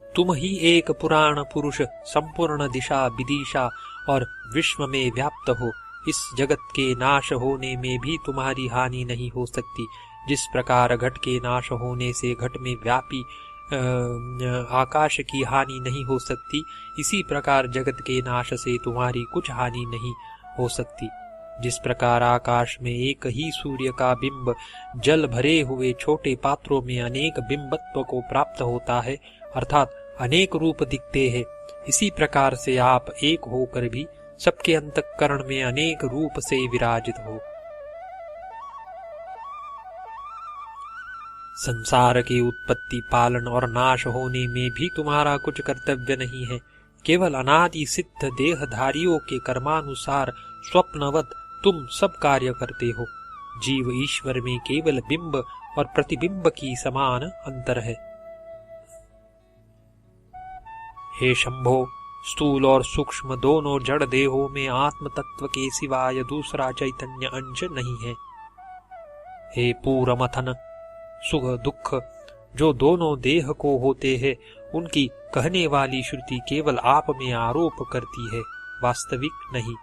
तुम ही एक पुराण पुरुष, संपूर्ण दिशा विदिशा और विश्व में व्याप्त हो। इस जगत के नाश होने में भी तुम्हारी हानि नहीं हो सकती। जिस प्रकार घट के नाश होने से घट में व्यापी आकाश की हानि नहीं हो सकती, इसी प्रकार जगत के नाश से तुम्हारी कुछ हानि नहीं हो सकती। जिस प्रकार आकाश में एक ही सूर्य का बिंब जल भरे हुए छोटे पात्रों में अनेक बिंबत्व को प्राप्त होता है, अर्थात अनेक रूप दिखते हैं, इसी प्रकार से आप एक होकर भी सबके अंतःकरण में अनेक रूप से विराजित हो। संसार के उत्पत्ति, पालन और नाश होने में भी तुम्हारा कुछ कर्तव्य नहीं है। केवल अनादि सिद्ध देहधारियों के कर्मानुसार स्वप्नवत तुम सब कार्य करते हो। जीव ईश्वर में केवल बिंब और प्रतिबिंब की समान अंतर है। हे शंभो, स्थूल और सूक्ष्म दोनों जड़ देहों में आत्म तत्व के सिवाय दूसरा चैतन्य अंश नहीं है। हे पूरमथन, सुख दुख जो दोनों देह को होते हैं, उनकी कहने वाली श्रुति केवल आप में आरोप करती है, वास्तविक नहीं।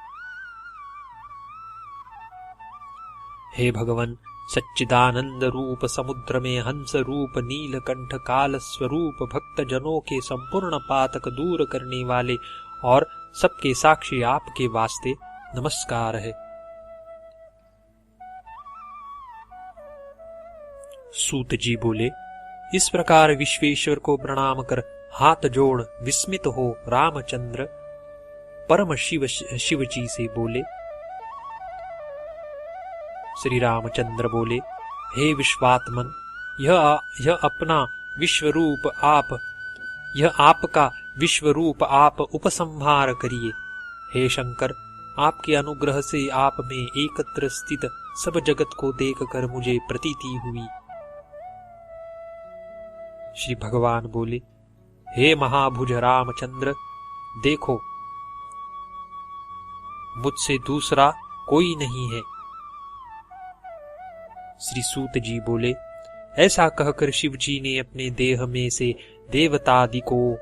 हे भगवन, सच्चिदानंद रूप समुद्र में हंस रूप नीलकंठ काल स्वरूप भक्त जनों के संपूर्ण पातक दूर करने वाले और सबके साक्षी आपके वास्ते नमस्कार है। सूत जी बोले, इस प्रकार विश्वेश्वर को प्रणाम कर हाथ जोड़ विस्मित हो रामचंद्र परम शिव जी से बोले। श्री रामचंद्र बोले, हे विश्वात्मन, यह अपना विश्वरूप आप, यह आपका विश्वरूप आप उपसंहार करिए। हे शंकर, आपके अनुग्रह से आप में एकत्र स्थित सब जगत को देखकर मुझे प्रतीति हुई। श्री भगवान बोले, हे महाभुज रामचंद्र, देखो मुझसे दूसरा कोई नहीं है। श्री सूत जी बोले, ऐसा कहकर शिव जी ने अपने देह में से देवतादिकों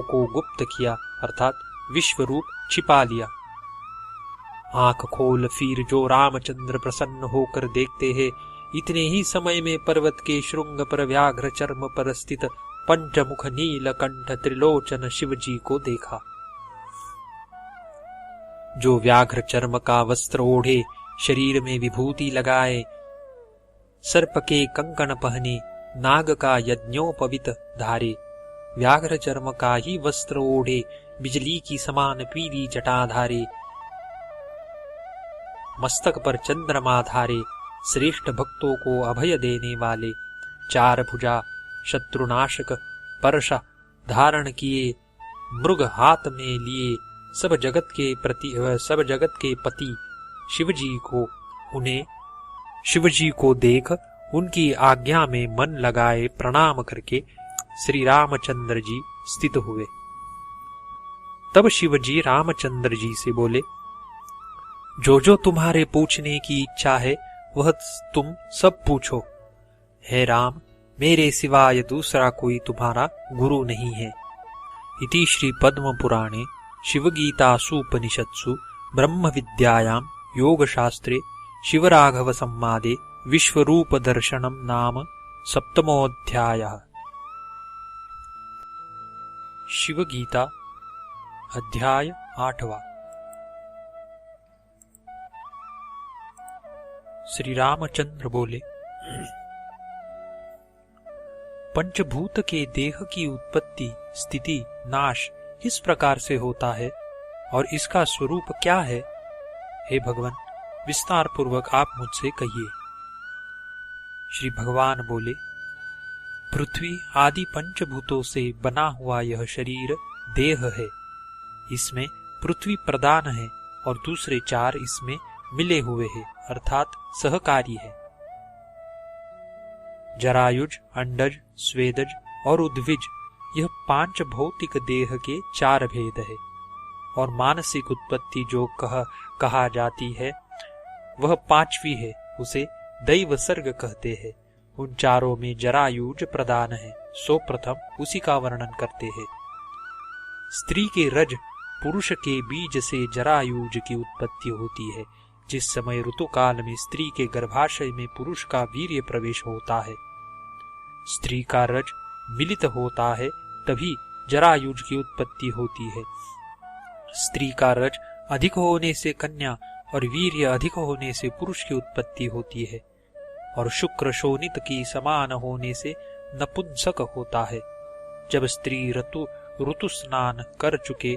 को गुप्त किया, अर्थात विश्वरूप छिपा लिया। आंख खोल फिर जो रामचंद्र प्रसन्न होकर देखते हैं, इतने ही समय में पर्वत के श्रृंग पर व्याघ्र चर्म पर स्थित पंचमुख नीलकंठ त्रिलोचन शिव जी को देखा। जो व्याघ्र चर्म का वस्त्र ओढ़े, शरीर में विभूति लगाए, सर्प के कंकण पहने, नाग का यज्ञोपवीत धारे, व्याघ्र चर्म का ही वस्त्र ओढ़े, बिजली की समान पीली जटा धारे, मस्तक पर चंद्रमा धारे, श्रेष्ठ भक्तों को अभय देने वाले, चार भुजा शत्रुनाशक परशा धारण किए, मृग हाथ में लिए, सब जगत के पति शिवजी को देख उनकी आज्ञा में मन लगाए प्रणाम करके श्री रामचंद्र जी स्थित हुए। तब शिवजी रामचंद्र जी से बोले, जो तुम्हारे पूछने की इच्छा है वह तुम सब पूछो। हे राम, मेरे सिवाय दूसरा कोई तुम्हारा गुरु नहीं है। इति श्री पद्म पुराणे शिवगीतासूपनिषत्सु ब्रह्म विद्यायां योगशास्त्रे शिवराघव संवादे विश्वरूप दर्शनम नाम सप्तमोऽध्यायः। शिवगीता अध्याय 8वां। श्री रामचंद्र बोले, पंचभूत के देह की उत्पत्ति स्थिति नाश किस प्रकार से होता है और इसका स्वरूप क्या है? हे भगवान, विस्तार पूर्वक आप मुझसे कहिए। श्री भगवान बोले, पृथ्वी आदि पंचभूतों से बना हुआ यह शरीर देह है। इसमें पृथ्वी प्रधान है और दूसरे चार इसमें मिले हुए हैं, अर्थात सहकारी है। जरायुज, अंडज, स्वेदज और उद्भिज, यह पांच भौतिक देह के चार भेद है। और मानसिक उत्पत्ति जो कहा जाती है वह पांचवी है, उसे दैव सर्ग कहते हैं। उन चारों में जरायुज प्रधान है, सो प्रथम उसी का वर्णन करते हैं। स्त्री के रज पुरुष के बीज से जरायुज की उत्पत्ति होती है। जिस समय ऋतुकाल में स्त्री के गर्भाशय में पुरुष का वीर्य प्रवेश होता है, स्त्री का रज मिलित होता है, तभी जरायुज की उत्पत्ति होती है। स्त्री का रज अधिक होने से कन्या और वीर्य अधिक होने से पुरुष की उत्पत्ति होती है। और शुक्र शोणित की समान होने से नपुंसक होता है। जब स्त्री ऋतु स्नान कर चुके,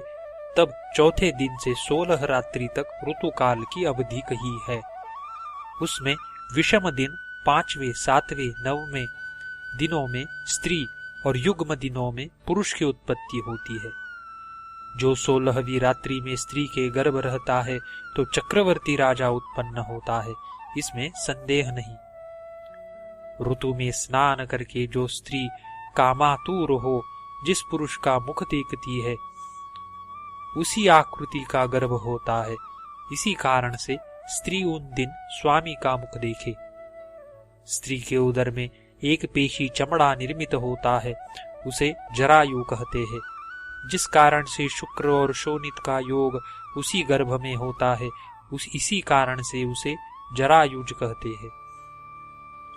तब चौथे दिन से 16 रात्रि तक ऋतुकाल की अवधि कही है। उसमें विषम दिन 5वें, 7वें, 9वें दिनों में स्त्री और युग्म दिनों में पुरुष की उत्पत्ति होती है। जो 16वीं रात्रि में स्त्री के गर्भ रहता है तो चक्रवर्ती राजा उत्पन्न होता है, इसमें संदेह नहीं। ऋतु में स्नान करके जो स्त्री कामातुर हो, जिस पुरुष का मुख देखती है, उसी आकृति का गर्भ होता है। इसी कारण से स्त्री उन दिन स्वामी का मुख देखे। स्त्री के उदर में एक पेशी चमड़ा निर्मित होता है, उसे जरायु कहते हैं। जिस कारण से शुक्र और शोणित का योग उसी गर्भ में होता है, इसी कारण से उसे जरायुज कहते हैं।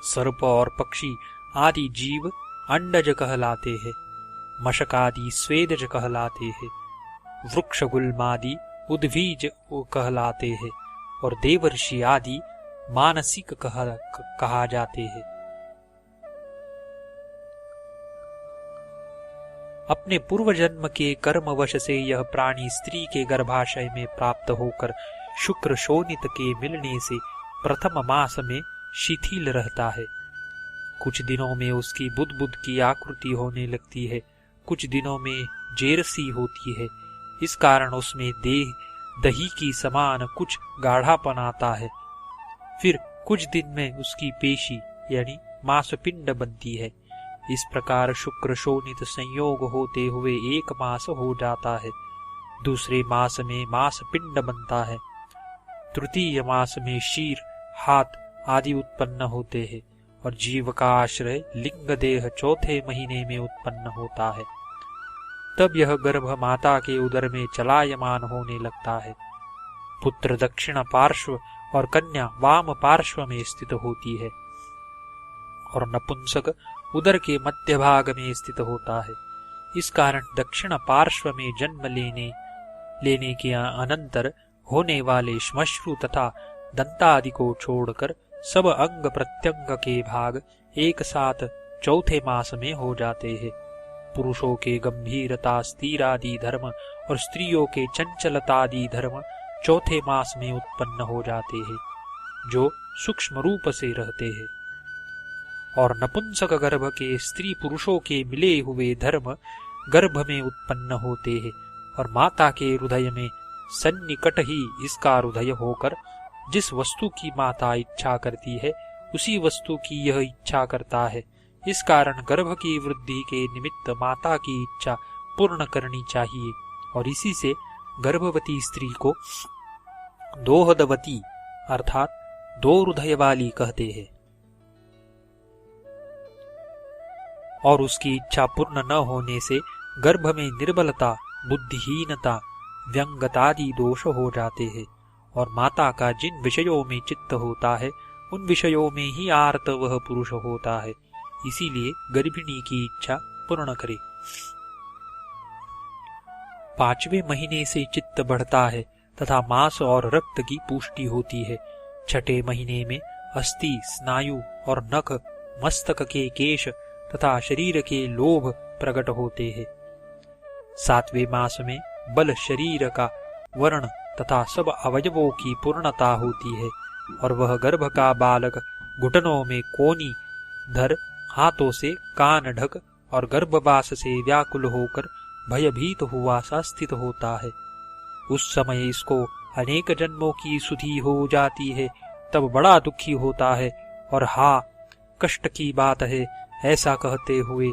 सर्प और पक्षी आदि जीव अंडज कहलाते हैं, मशक आदि स्वेदज कहलाते हैं, वृक्ष गुल्मादि उद्भिज कहलाते हैं और देवर्षि आदि मानसिक कहा जाते हैं। अपने पूर्व जन्म के कर्मवश से यह प्राणी स्त्री के गर्भाशय में प्राप्त होकर शुक्र शोणित के मिलने से प्रथम मास में शिथिल रहता है। कुछ दिनों में उसकी बुदबुद की आकृति होने लगती है, कुछ दिनों में जेरसी होती है। इस कारण उसमें दही की समान कुछ गाढ़ापन आता है। फिर कुछ दिन में उसकी पेशी यानी मांसपिंड बनती है। इस प्रकार शुक्र शोणित संयोग होते हुए एक मास हो जाता है। दूसरे मास में मांसपिंड बनता है। तृतीय मास में शीर, हाथ आदि उत्पन्न होते हैं और जीव का आश्रय लिंग देह चौथे महीने में उत्पन्न होता है। तब यह गर्भ माता के उदर में चलायमान होने लगता है। पुत्र दक्षिण पार्श्व और कन्या वाम पार्श्व में स्थित होती है और नपुंसक उदर के मध्य भाग में स्थित होता है। इस कारण दक्षिण पार्श्व में जन्म लेने के अनंतर होने वाले श्मश्रु तथा दंतादि को छोड़कर सब अंग प्रत्यंग के भाग एक साथ चौथे मास में हो जाते हैं। पुरुषों के गंभीरता स्थिरादि धर्म और स्त्रियों के चंचलतादि धर्म चौथे मास में उत्पन्न हो जाते हैं, जो सूक्ष्म रूप से रहते हैं। और नपुंसक गर्भ के स्त्री पुरुषों के मिले हुए धर्म गर्भ में उत्पन्न होते हैं और माता के हृदय में सन्निकट ही इसका हृदय होकर जिस वस्तु की माता इच्छा करती है उसी वस्तु की यह इच्छा करता है। इस कारण गर्भ की वृद्धि के निमित्त माता की इच्छा पूर्ण करनी चाहिए और इसी से गर्भवती स्त्री को दोहदवती अर्थात दो हृदय वाली कहते हैं। और उसकी इच्छा पूर्ण न होने से गर्भ में निर्बलता, बुद्धिहीनता, व्यंगतादि दोष हो जाते हैं और माता का जिन विषयों में चित्त होता है उन विषयों में ही आर्त वह पुरुष होता है। इसीलिए गर्भिणी की इच्छा पूर्ण करे। 5वें महीने से चित्त बढ़ता है तथा मांस और रक्त की पुष्टि होती है। 6ठे महीने में अस्थि, स्नायु और नख, मस्तक के केश तथा शरीर के लोभ प्रकट होते हैं। 7वें मास में बल, शरीर का वर्ण तथा सब अवयवों की पूर्णता होती है और वह गर्भ का बालक घुटनों में कोनी धर, हाथों से कान ढक और गर्भवास से व्याकुल होकर भयभीत हुआ सा स्थित होता है। उस समय इसको अनेक जन्मों की सुधि हो जाती है, तब बड़ा दुखी होता है और कष्ट की बात है ऐसा कहते हुए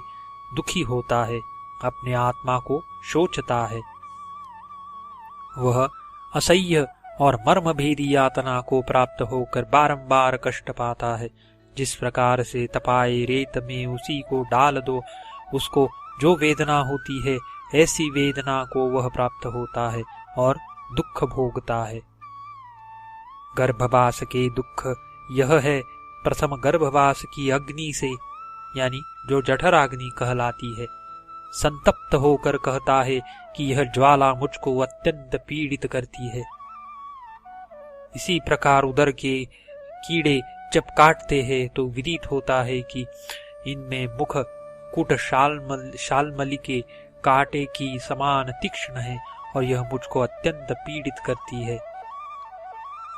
दुखी होता है, अपने आत्मा को सोचता है। वह असह्य और मर्मभेदी यातना को प्राप्त होकर बारंबार कष्ट पाता है। जिस प्रकार से तपाए रेत में उसी को डाल दो, उसको जो वेदना होती है ऐसी वेदना को वह प्राप्त होता है और दुख भोगता है। गर्भवास के दुख यह है, प्रथम गर्भवास की अग्नि से यानी जो जठराग्नि कहलाती है संतप्त होकर कहता है कि यह ज्वाला मुझको अत्यंत पीड़ित करती है। इसी प्रकार उदर के कीड़े जब काटते हैं तो विदित होता है कि इनमें मुख कुट शालमली के कांटे की समान तीक्ष्ण है और यह मुझको अत्यंत पीड़ित करती है।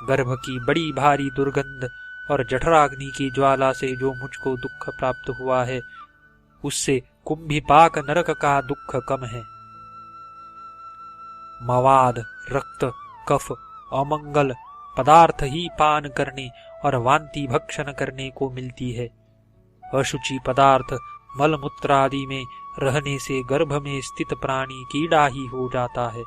गर्भ की बड़ी भारी दुर्गंध और जठराग्नि की ज्वाला से जो मुझको दुख प्राप्त हुआ है, उससे कुंभिपाक नरक का दुख कम है। मवाद, रक्त, कफ, अमंगल पदार्थ ही पान करने और वांति भक्षण करने को मिलती है। अशुचि पदार्थ मलमूत्र आदि में रहने से गर्भ में स्थित प्राणी कीड़ा ही हो जाता है।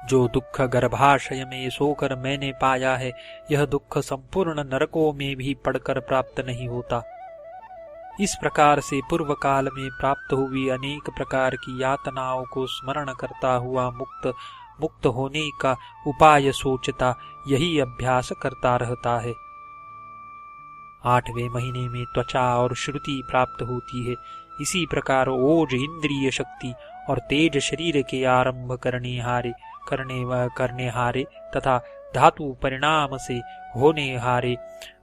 जो दुख गर्भाशय में सोकर मैंने पाया है, यह दुख संपूर्ण नरकों में भी पड़कर प्राप्त नहीं होता। इस प्रकार से पूर्व काल में प्राप्त हुई अनेक प्रकार की यातनाओं को स्मरण करता हुआ मुक्त होने का उपाय सोचता यही अभ्यास करता रहता है। 8वें महीने में त्वचा और श्रुति प्राप्त होती है। इसी प्रकार ओज इंद्रिय शक्ति और तेज शरीर के आरंभ करने हारे तथा धातु परिणाम से होने हारे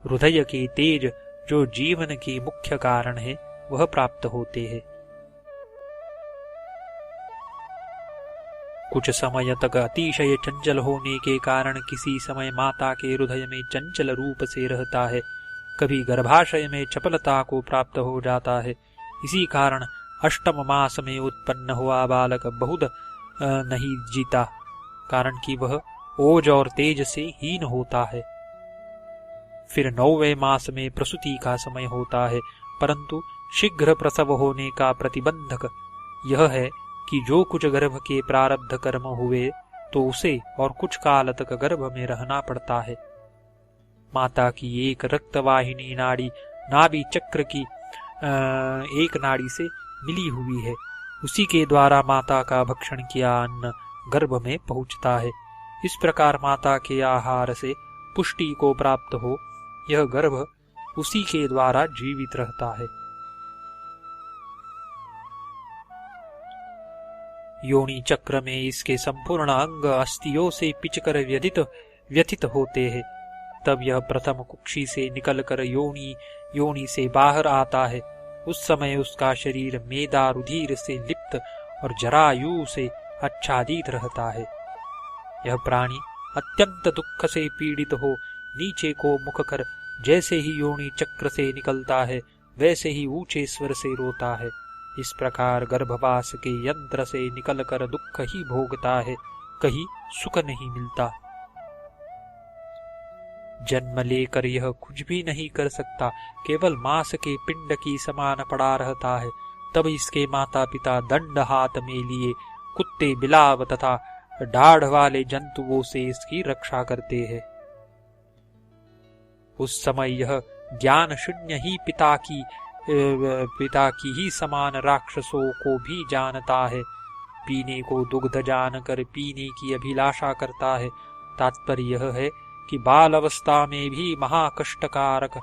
हृदय के तेज जो जीवन के मुख्य कारण है, वह प्राप्त होते हैं। कुछ समय तक अतिशय चंचल होने के कारण किसी समय माता के हृदय में चंचल रूप से रहता है, कभी गर्भाशय में चपलता को प्राप्त हो जाता है। इसी कारण 8म मास में उत्पन्न हुआ बालक बहुत नहीं जीता, कारण कि वह ओज और तेज से हीन होता है। फिर 9वें मास में प्रसूति का समय होता है, परंतु शीघ्र प्रसव होने का प्रतिबंधक यह है कि जो कुछ गर्भ के प्रारब्ध कर्म हुए तो उसे और कुछ काल तक गर्भ में रहना पड़ता है। माता की एक रक्तवाहिनी नाड़ी नाभि चक्र की एक नाड़ी से मिली हुई है। उसी के द्वारा माता का भक्षण किया अन्न गर्भ में पहुंचता है। इस प्रकार माता के आहार से पुष्टि को प्राप्त हो, यह गर्भ उसी के द्वारा जीवित रहता है। योनि चक्र में इसके संपूर्ण अंग अस्थियों से पिचकर व्यथित होते हैं। तब यह प्रथम कुक्षी से निकलकर योनि से बाहर आता है। उस समय उसका शरीर मेदा रुधिर से लिप्त और जरायु से आच्छादित रहता है। यह प्राणी अत्यंत दुख से पीड़ित हो नीचे को मुख कर जैसे ही योनि चक्र से निकलता है, वैसे ही ऊंचे स्वर से रोता है। इस प्रकार गर्भवास के यंत्र से निकलकर दुख ही भोगता है, कहीं सुख नहीं मिलता। जन्म लेकर यह कुछ भी नहीं कर सकता, केवल मांस के पिंड की समान पड़ा रहता है। तब इसके माता पिता दंड हाथ में लिए कुत्ते, बिलाव तथा डाढ़ वाले जंतुओं से इसकी रक्षा करते हैं। उस समय यह ज्ञान शून्य ही पिता की ही समान राक्षसों को भी जानता है। पीने को दुग्ध जानकर पीने की अभिलाषा करता है। तात्पर्य यह है कि बाल अवस्था भी महाकष्टकारक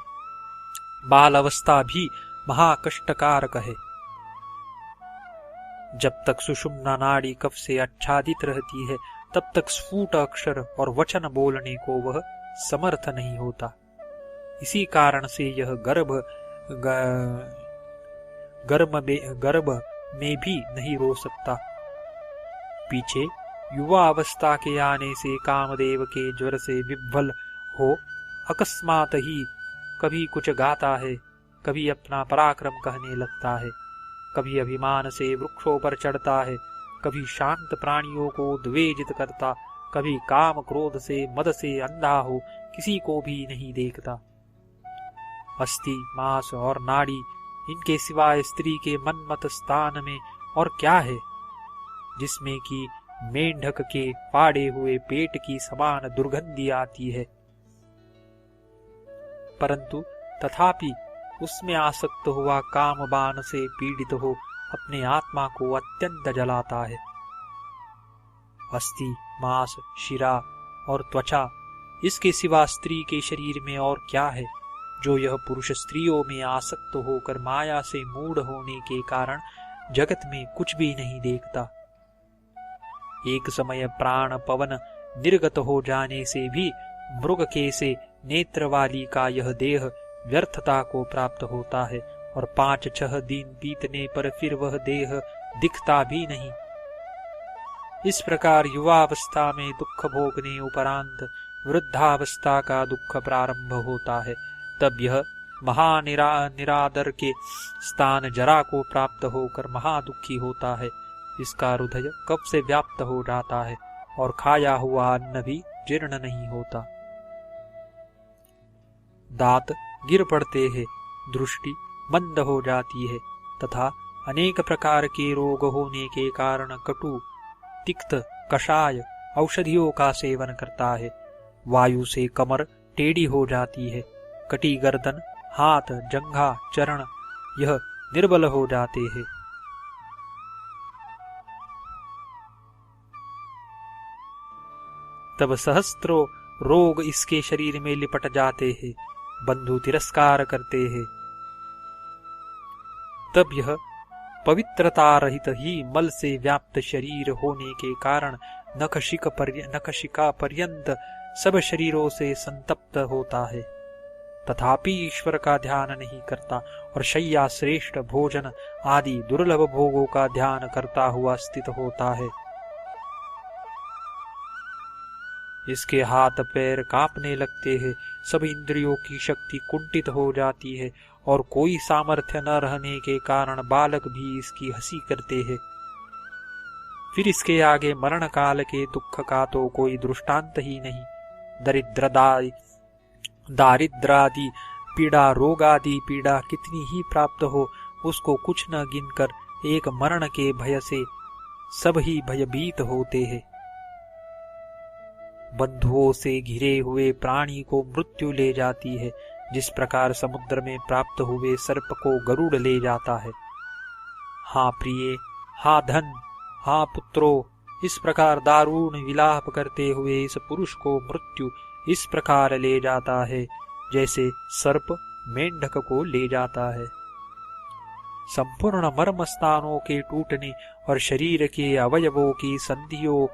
है। जब तक सुषुम्ना नाड़ी कफ से आच्छादित रहती है, तब तक स्फुट अक्षर और वचन बोलने को वह समर्थ नहीं होता। इसी कारण से यह गर्भ में भी नहीं रो सकता। पीछे युवा अवस्था के आने से कामदेव के ज्वर से विह्वल हो अकस्मात ही कभी कुछ गाता है, कभी अपना पराक्रम कहने लगता है, कभी अभिमान से वृक्षों पर चढ़ता है, कभी शांत प्राणियों को उद्वेजित करता, कभी काम क्रोध से मद से अंधा हो किसी को भी नहीं देखता। अस्थि, मांस और नाड़ी, इनके सिवाय स्त्री के मनमत स्थान में और क्या है, जिसमें कि मेंढक के फाड़े हुए पेट की समान दुर्गंधी आती है। परंतु तथापि उसमें आसक्त हुआ कामबाण से पीड़ित हो अपने आत्मा को अत्यंत जलाता है। अस्थि, मांस, शिरा और त्वचा, इसके सिवा स्त्री के शरीर में और क्या है, जो यह पुरुष स्त्रियों में आसक्त होकर माया से मूढ़ होने के कारण जगत में कुछ भी नहीं देखता। एक समय प्राण पवन निर्गत हो जाने से भी मृग के से नेत्र वाली का यह देह व्यर्थता को प्राप्त होता है और 5-6 दिन बीतने पर फिर वह देह दिखता भी नहीं। इस प्रकार युवावस्था में दुख भोगने उपरांत वृद्धावस्था का दुख प्रारंभ होता है, तब यह निरादर के स्थान जरा को प्राप्त होकर महादुखी होता है। इसका हृदय कब से व्याप्त हो जाता है और खाया हुआ अन्न भी जीर्ण नहीं होता। दांत गिर पड़ते हैं, दृष्टि मंद हो जाती है तथा अनेक प्रकार के रोग होने के कारण कटु, तिक्त, कषाय औषधियों का सेवन करता है। वायु से कमर टेढ़ी हो जाती है, कटी गर्दन, हाथ, जंघा, चरण यह निर्बल हो जाते हैं। तब सहस्त्रों रोग इसके शरीर में लिपट जाते हैं, बंधु तिरस्कार करते हैं। तब यह पवित्रता रहित ही मल से व्याप्त शरीर होने के कारण नखशिका पर्यंत सब शरीरों से संतप्त होता है, तथापि ईश्वर का ध्यान नहीं करता और शय्या, श्रेष्ठ भोजन आदि दुर्लभ भोगों का ध्यान करता हुआ स्थित होता है। इसके हाथ पैर कांपने लगते हैं, सब इंद्रियों की शक्ति कुंठित हो जाती है और कोई सामर्थ्य न रहने के कारण बालक भी इसकी हंसी करते हैं। फिर इसके आगे मरण काल के दुख का तो कोई दृष्टांत ही नहीं। दारिद्रादि पीड़ा, रोगादि पीड़ा कितनी ही प्राप्त हो, उसको कुछ न गिनकर एक मरण के भय से सब ही भयभीत होते हैं। बंधुओं से घिरे हुए प्राणी को मृत्यु ले जाती है, जिस प्रकार समुद्र में प्राप्त हुए सर्प को गरुड़ ले जाता है। हाँ प्रिय, हाँ धन, हाँ पुत्रो, इस प्रकार दारुण विलाप करते हुए इस पुरुष को मृत्यु इस प्रकार ले जाता है जैसे सर्प मेंढक को ले जाता है। संपूर्ण मर्म स्थानों के टूटने और शरीर के अवयवों की संधियों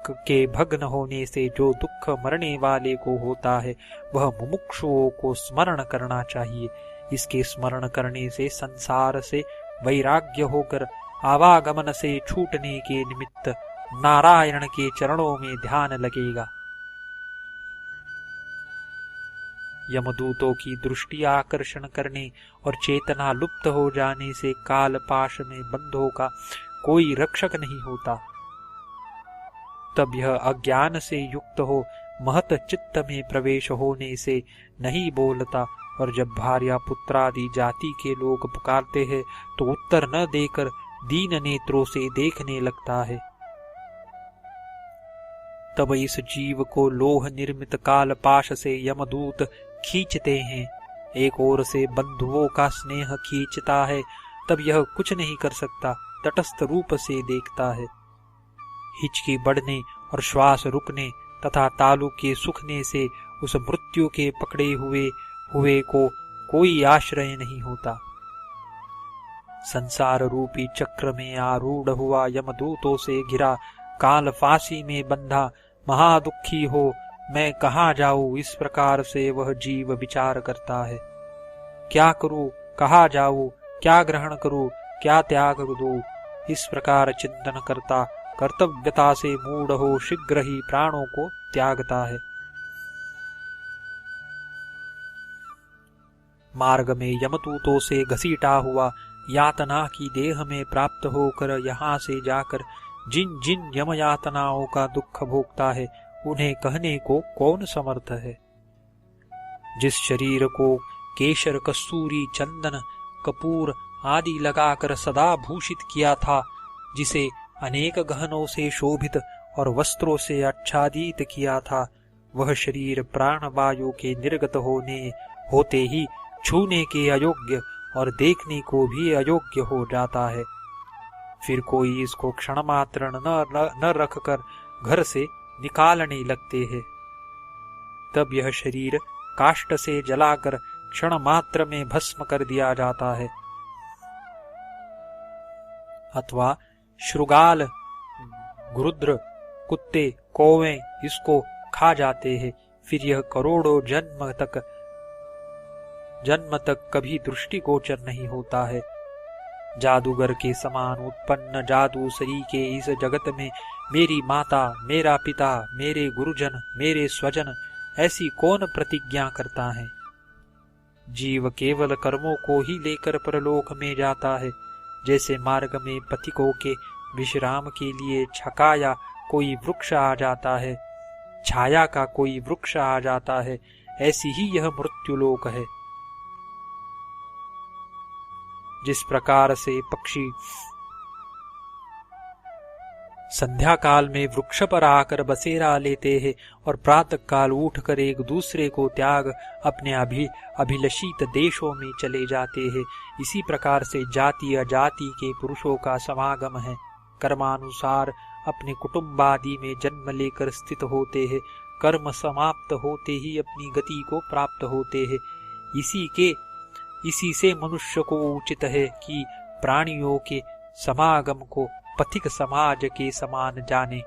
के भग्न होने से जो दुख मरने वाले को होता है, वह मुमुक्षुओं को स्मरण करना चाहिए। इसके स्मरण करने से संसार से वैराग्य होकर आवागमन से छूटने के निमित्त नारायण के चरणों में ध्यान लगेगा। यमदूतों की दृष्टि आकर्षण करने और चेतना लुप्त हो जाने से काल पाश में बंधों का कोई रक्षक नहीं होता। तब यह अज्ञान से युक्त हो महत चित्त में प्रवेश होने से नहीं बोलता, और जब भार्या पुत्रादि जाति के लोग पुकारते हैं तो उत्तर न देकर दीन नेत्रों से देखने लगता है। तब इस जीव को लोह निर्मित काल पाश से यमदूत खींचते हैं। एक ओर से बंधुओं का स्नेह खींचता है, तब यह कुछ नहीं कर सकता, तटस्थ रूप से देखता है। हिचकी बढ़ने और श्वास रुकने तथा तालु के सूखने से उस मृत्यु के पकड़े हुए को कोई आश्रय नहीं होता। संसार रूपी चक्र में आरूढ़ हुआ यमदूतों से घिरा, काल फांसी में बंधा, महादुखी हो मैं कहाँ जाऊं, इस प्रकार से वह जीव विचार करता है। क्या करूं, कहाँ जाऊं, क्या ग्रहण करूं, क्या त्याग दूं, इस प्रकार चिंतन करता कर्तव्यता से मूढ़ हो शीघ्र ही प्राणों को त्यागता है। मार्ग में यमदूतों से घसीटा हुआ यातना की देह में प्राप्त होकर यहाँ से जाकर जिन जिन यम यातनाओं का दुख भोगता है, उन्हें कहने को कौन समर्थ है। जिस शरीर को केशर, कस्तूरी, चंदन, कपूर आदि लगाकर सदा भूषित किया था, जिसे अनेक गहनों से शोभित और वस्त्रों से आच्छादित किया था, वह शरीर प्राणवायु के निर्गत होते ही छूने के अयोग्य और देखने को भी अयोग्य हो जाता है। फिर कोई इसको क्षण मात्र न रखकर घर से निकालने लगते हैं। तब यह शरीर काष्ठ से जलाकर क्षण मात्र में भस्म कर दिया जाता है, अथवा शृगाल, गरुद्र, कुत्ते, कौवे इसको खा जाते हैं। फिर यह करोड़ों जन्म तक कभी दृष्टिगोचर नहीं होता है। जादूगर के समान उत्पन्न जादू सरी के इस जगत में मेरी माता, मेरा पिता, मेरे गुरुजन, मेरे स्वजन, ऐसी कौन प्रतिज्ञा करता है? जीव केवल कर्मों को ही लेकर परलोक में जाता है। जैसे मार्ग में पथिकों के विश्राम के लिए छकाया कोई वृक्ष आ जाता है, छाया का कोई वृक्ष आ जाता है, ऐसी ही यह मृत्युलोक है। जिस प्रकार से पक्षी संध्या काल में वृक्ष पर आकर बसेरा लेते हैं और प्रातः काल उठकर एक दूसरे को त्याग अपने अभिलषित देशों में चले जाते हैं, इसी प्रकार से जाति अजाति के पुरुषों का समागम है। कर्मानुसार अपने कुटुंबादि में जन्म लेकर स्थित होते हैं, कर्म समाप्त होते ही अपनी गति को प्राप्त होते हैं। इसी से मनुष्य को उचित है कि प्राणियों के समागम को पथिक समाज के समान जाने।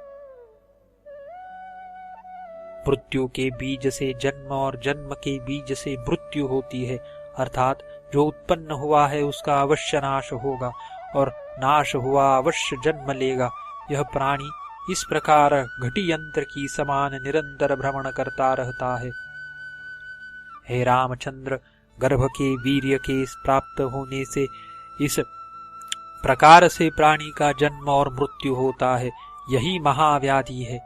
मृत्यु के बीज से जन्म और जन्म के बीज से मृत्यु होती है, अर्थात जो उत्पन्न हुआ है उसका अवश्य नाश होगा और नाश हुआ अवश्य जन्म लेगा। यह प्राणी इस प्रकार घटी यंत्र की समान निरंतर भ्रमण करता रहता है। हे रामचंद्र, गर्भ के वीर्य के प्राप्त होने से इस प्रकार से प्राणी का जन्म और मृत्यु होता है। यही महाव्याधि है।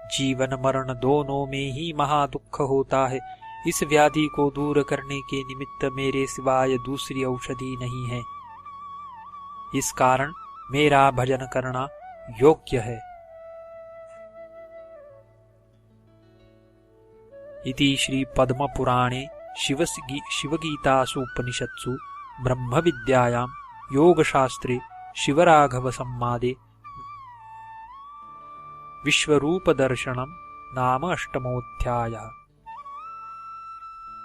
जीवन मरण दोनों में ही महादुख होता है। इस व्याधि को दूर करने के निमित्त मेरे सिवाय दूसरी औषधि नहीं है। इस कारण मेरा भजन करना योग्य है। इति श्री पद्म पुराणे शिवगीतासु उपनिषत्सु ब्रह्म विद्यायां योगशास्त्रे शिवराघव संवादे विश्वरूप दर्शनम नाम अष्टमोऽध्यायः।